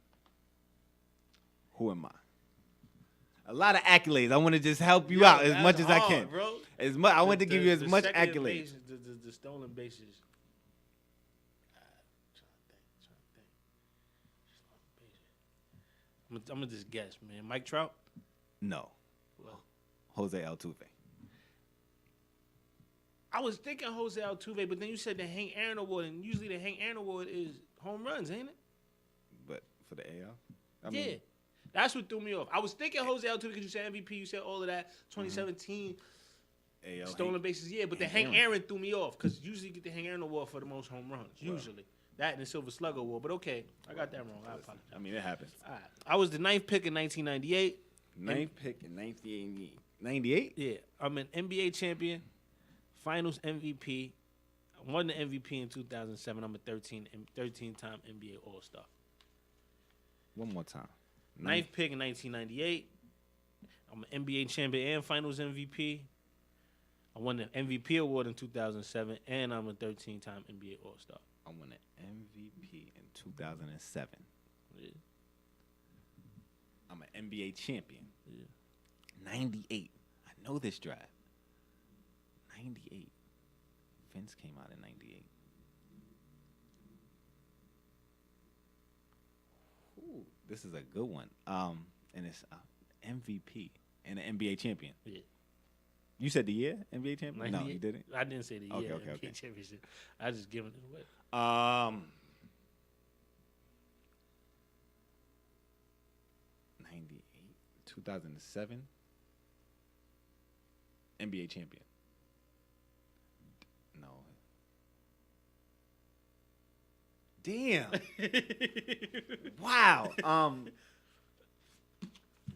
Who am I? A lot of accolades. I want to just help you out as much as I can. Bro. I want to give you as much accolades. The stolen bases. I'm gonna just guess, man. Mike Trout? No. Well, Jose Altuve. I was thinking Jose Altuve, but then you said the Hank Aaron Award, and usually the Hank Aaron Award is home runs, ain't it? But for the AL? Yeah. That's what threw me off. I was thinking Jose Altuve because you said MVP, you said all of that. 2017 AL stolen bases, yeah. But the Hank Aaron threw me off because usually you get the Hank Aaron Award for the most home runs, usually. That and the Silver Slugger Award, but okay, I got that wrong. I apologize. I mean, it happens. All right. I was the 9th pick in 1998. 9th pick in 1998? Yeah. I'm an NBA champion, Finals MVP. I won the MVP in 2007. I'm a 13-time NBA All-Star. One more time. 9th pick in 1998. I'm an NBA champion and Finals MVP. I won the MVP award in 2007, and I'm a 13-time NBA All-Star. I won an MVP in 2007. Yeah. I'm an NBA champion. Yeah. 98. I know this draft. 98. Vince came out in 98. Ooh, this is a good one. And it's MVP and an NBA champion. Yeah. You said the year NBA champion? No, you didn't. I didn't say the year Okay. NBA championship. I just giving it away. 98, 2007, NBA champion. No. Damn. Wow.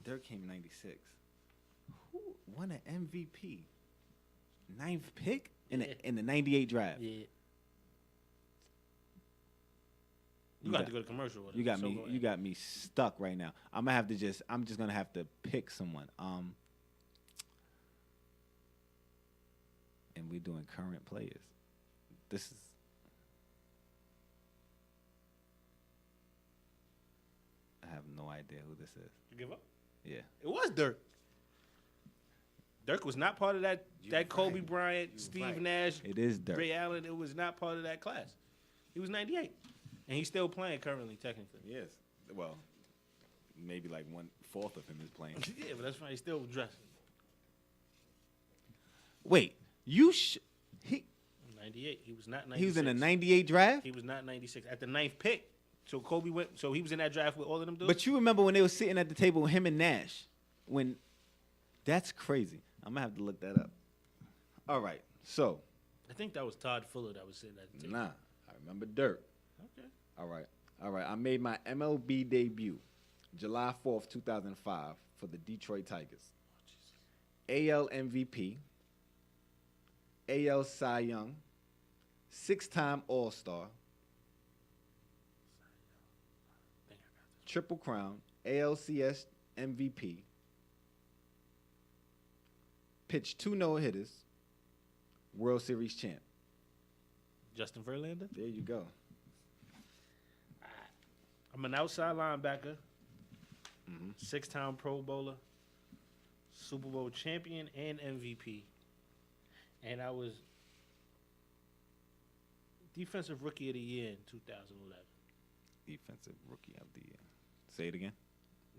Dirk came in 96. Who won an MVP? 9th pick in the 98 draft. Yeah. You got to go to commercial with it. You got me stuck right now. I'm just gonna have to pick someone. And we're doing current players. This is I have no idea who this is. You give up? Yeah. It was Dirk. Dirk was not part of that Kobe Bryant, Steve Nash, It is Dirk. Ray Allen. It was not part of that class. He was 98. And he's still playing currently, technically. Yes. Well, maybe like 1/4 of him is playing. Yeah, but that's fine. He's still dressing. Wait, he 98. He was not 96. he was in a 98 draft? He was not 96. At the 9th pick. So Kobe went. So he was in that draft with all of them dudes? But you remember when they were sitting at the table with him and Nash? That's crazy. I'm going to have to look that up. All right, so. I think that was Todd Fuller that was sitting at the table. Nah, I remember Dirk. Okay. All right. I made my MLB debut July 4th, 2005 for the Detroit Tigers. AL MVP, AL Cy Young, 6-time All-Star, Triple Crown, ALCS MVP, pitched 2 no-hitters, World Series champ. Justin Verlander? There you go. I'm an outside linebacker, 6-time Pro Bowler, Super Bowl champion, and MVP. And I was Defensive Rookie of the Year in 2011. Defensive Rookie of the Year. Say it again.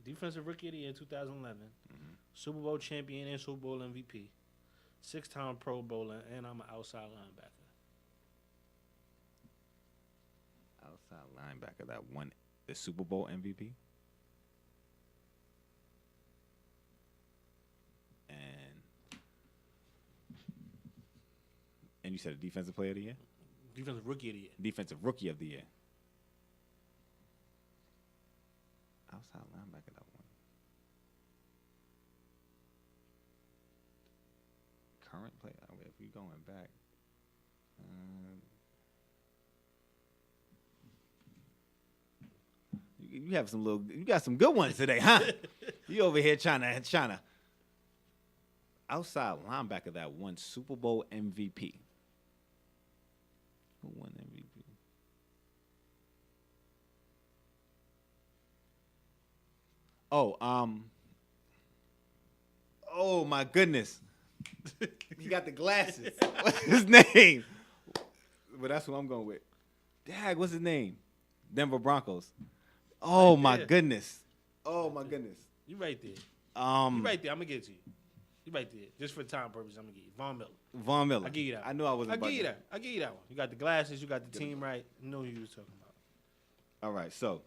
Defensive Rookie of the Year in 2011. Super Bowl champion and Super Bowl MVP. 6-time Pro Bowler, and I'm an outside linebacker. Outside linebacker that won the Super Bowl MVP. And you said a Defensive Player of the Year? Defensive Rookie of the Year. Defensive Rookie of the Year. Outside linebacker that one. Current player. If we're going back. You have you got some good ones today, huh? You over here trying to. Outside linebacker that won Super Bowl MVP. Who won MVP? Oh my goodness. He got the glasses. What's his name? But that's who I'm going with. Dag, what's his name? Denver Broncos. Oh my goodness. Oh my goodness. You right there. You right there. I'm gonna give it to you. You right there. Just for time purposes, I'm gonna give you Von Miller. Von Miller. I give you that. I knew I wasn't. I give you that. I give you that one. You got the glasses. You got the team right. You know who you was talking about. All right. So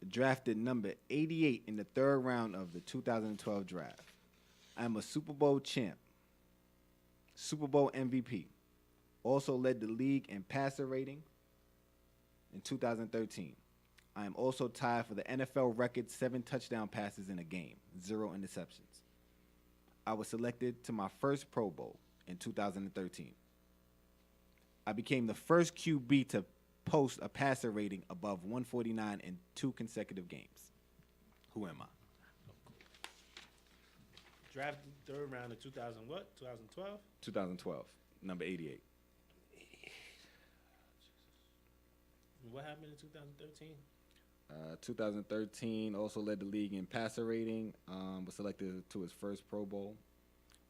drafted number 88 in the 3rd round of the 2012 draft. I'm a Super Bowl champ. Super Bowl MVP. Also led the league in passer rating in 2013. I am also tied for the NFL record 7 touchdown passes in a game, 0 interceptions. I was selected to my first Pro Bowl in 2013. I became the first QB to post a passer rating above 149 in 2 consecutive games. Who am I? Drafted 3rd round of 2000 what? 2012? 2012, number 88. What happened in 2013? 2013 also led the league in passer rating. Was selected to his first Pro Bowl,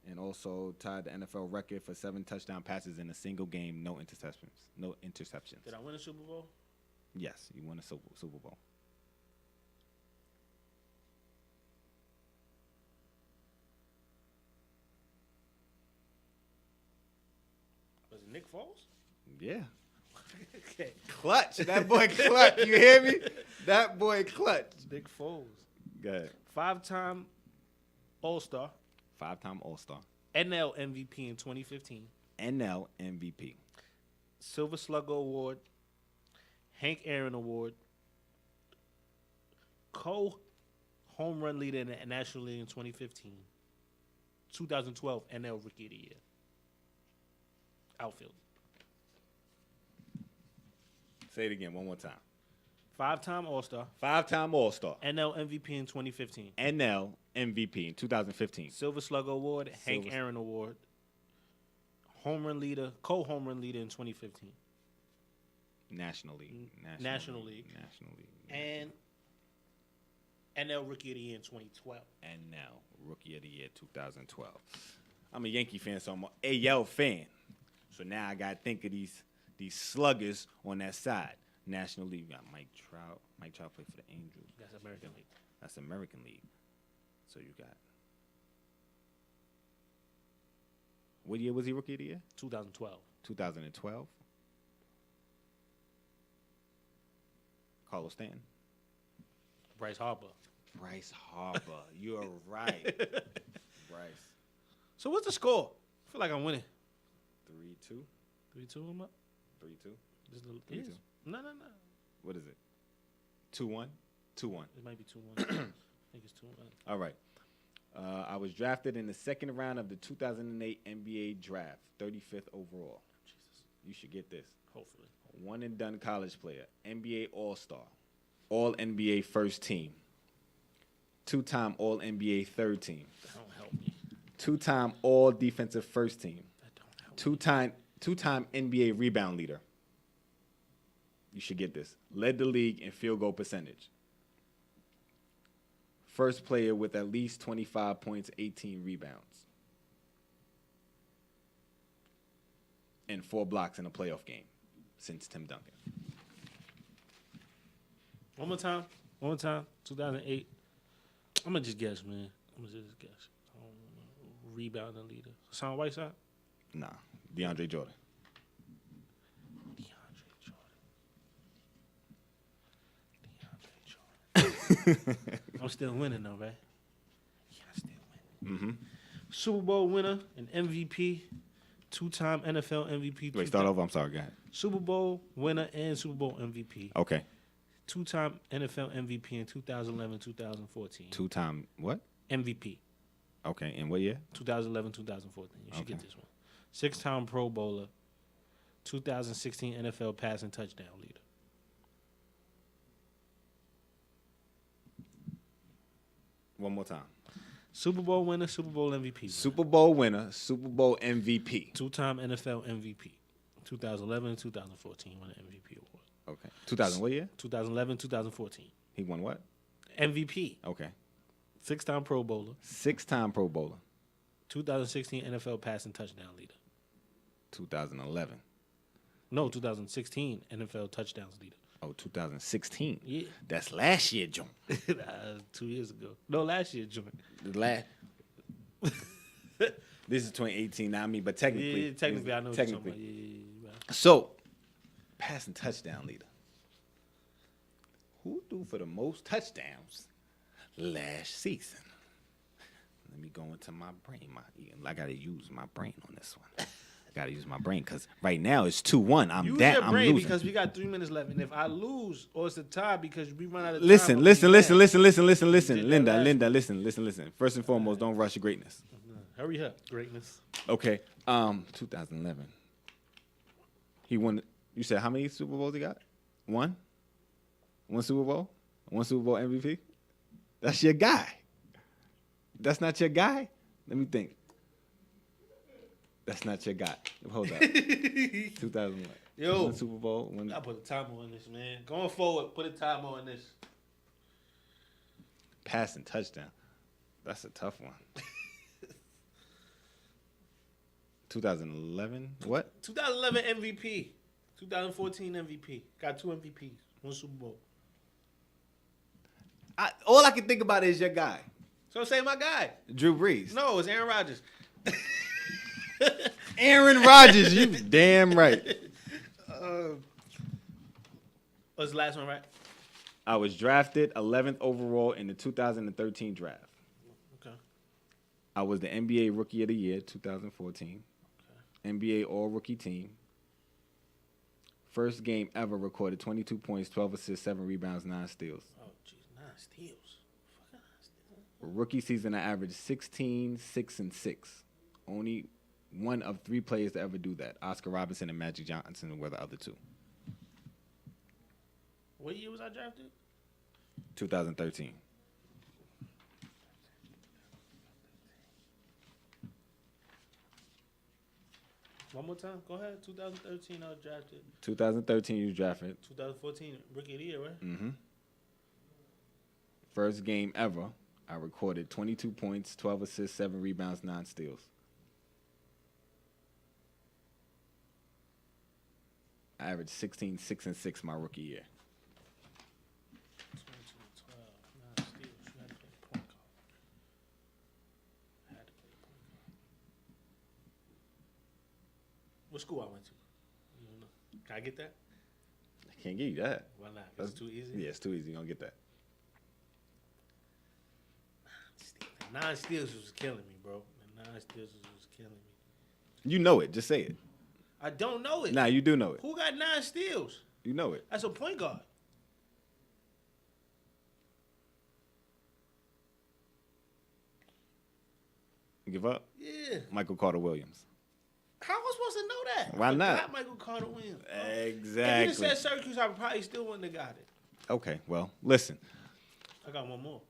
and also tied the NFL record for 7 touchdown passes in a single game, no interceptions. No interceptions. Did I win a Super Bowl? Yes, you won a Super Bowl. Was it Nick Foles? Yeah. Okay. Clutch. That boy clutch. You hear me? That boy clutch. Nick Foles. Go ahead. 5-time All-Star. 5-time All-Star. NL MVP in 2015. NL MVP. Silver Slugger Award. Hank Aaron Award. Co-home run leader in the National League in 2015. 2012 NL Rookie of the Year. Outfield. Say it again one more time. 5-time All-Star. 5-time All-Star. NL MVP in 2015. NL MVP in 2015. Silver Slugger Award. Hank Aaron Award. Home run leader. Co-home run leader in 2015. National League. National League. National League. And NL Rookie of the Year in 2012. And now, Rookie of the Year 2012. I'm a Yankee fan, so I'm an AL fan. So now I got to think of these sluggers on that side. National League, we got Mike Trout. Mike Trout played for the Angels. That's American League. That's American League. So you got. What year was he Rookie of the Year? 2012. 2012. Carlos Stanton. Bryce Harper. Bryce Harper. You're right. Bryce. So what's the score? I feel like I'm winning. 3-2. 3-2, I'm up. 3-2. 3-2. No. What is it? 2-1? 2-1. It might be 2-1. I think it's 2-1. All right. I was drafted in the second round of the 2008 NBA draft, 35th overall. Jesus. You should get this. Hopefully. One and done college player, NBA All-Star, All-NBA first team, two-time All-NBA third team. That don't help me. Two-time All-Defensive first team. That don't help me. Two-time NBA rebound leader. You should get this. Led the league in field goal percentage. First player with at least 25 points, 18 rebounds. And 4 blocks in a playoff game since Tim Duncan. One more time. 2008. I'm going to just guess, man. Rebounding leader. Hassan Whiteside? Nah. DeAndre Jordan. I'm still winning though, right? Yeah, I'm still winning. Mm-hmm. Super Bowl winner and MVP, 2-time NFL MVP. Wait, start over. I'm sorry, go ahead. Super Bowl winner and Super Bowl MVP. Okay. 2-time NFL MVP in 2011, 2014. 2-time what? MVP. Okay, in what year? 2011, 2014. You should get this one. 6-time Pro Bowler, 2016 NFL passing touchdown leader. One more time. Super Bowl winner, Super Bowl MVP. Super Bowl winner, Super Bowl MVP. 2-time NFL MVP. 2011 and 2014 won an MVP award. Okay. 2000 what year? 2011, 2014. He won what? MVP. Okay. 6-time Pro Bowler. 6-time Pro Bowler. 2016 NFL passing touchdown leader. 2011. No, 2016 NFL touchdowns leader. Oh, 2016. Yeah. That's last year, John. 2 years ago. No, last year, John. This is 2018, not me, but technically. Yeah, technically, I know what you're talking about. Yeah, right. So, passing touchdown leader. Who threw for the most touchdowns last season? Let me go into my brain. I got to use my brain on this one. Got to use my brain because right now it's 2-1. I'm Use that. your I'm brain losing because we got 3 minutes left, and if I lose or it's a tie because we run out of time. Listen. Linda, listen. First and foremost, don't rush your greatness. Hurry up, greatness. Okay. 2011. He won. You said how many Super Bowls he got? One Super Bowl. 1 Super Bowl MVP. That's your guy. That's not your guy. Let me think. That's not your guy. Hold up. 2001. Yo. 1 Super Bowl. I put a timer on this, man. Going forward, put a timer on this. Passing touchdown. That's a tough one. 2011. What? 2011 MVP. 2014 MVP. Got 2 MVPs. 1 Super Bowl. All I can think about is your guy. So say my guy. Drew Brees. No, it's Aaron Rodgers. Aaron Rodgers, you damn right. What's the last one, right? I was drafted 11th overall in the 2013 draft. Okay. I was the NBA Rookie of the Year, 2014. Okay. NBA All-Rookie Team. First game ever recorded 22 points, 12 assists, 7 rebounds, 9 steals. Oh, jeez, 9 steals. Fuck, 9 steals. Rookie season, I averaged 16, 6, and 6. Only one of 3 players to ever do that. Oscar Robertson and Magic Johnson were the other 2. What year was I drafted? 2013. One more time. Go ahead. 2013, I was drafted. 2013, you drafted. 2014, Rookie of the Year, right? Mm-hmm. first game ever, I recorded 22 points, 12 assists, 7 rebounds, 9 steals. I averaged 16, 6, and 6 my rookie year. 22, 12, 9 steals. You had to play point guard. What school I went to? You don't know. Can I get that? I can't give you that. Why not? It's too easy? Yeah, it's too easy. You don't get that. 9 steals was killing me, bro. The 9 steals was killing me. You know it. Just say it. I don't know it. Nah, you do know it. Who got 9 steals? You know it. That's a point guard. Give up? Yeah. Michael Carter Williams. How am I supposed to know that? Why not? I forgot Michael Carter Williams. Exactly. If you said Syracuse, I probably still wouldn't have got it. Okay, well, listen. I got one more.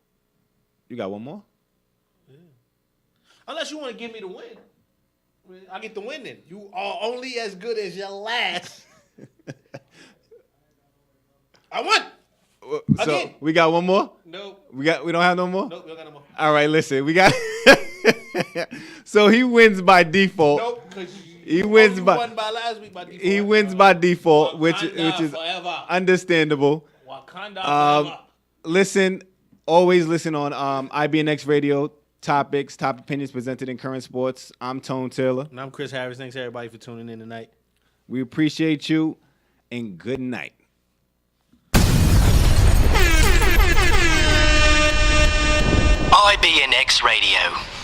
You got one more? Yeah. Unless you want to give me the win. I get the win then. You are only as good as your last. I won. So Again. we got one more? Nope. We don't have no more? Nope, we don't got no more. All right, listen. We got So he wins by default. Nope, because he wins won by last week by default. He wins by default, which is forever. understandable. Wakanda forever. Listen, always listen on IBNX Radio. Topics, top opinions presented in current sports. I'm Tone Taylor. And I'm Chris Harris. Thanks everybody for tuning in tonight. We appreciate you, and good night. IBNX Radio.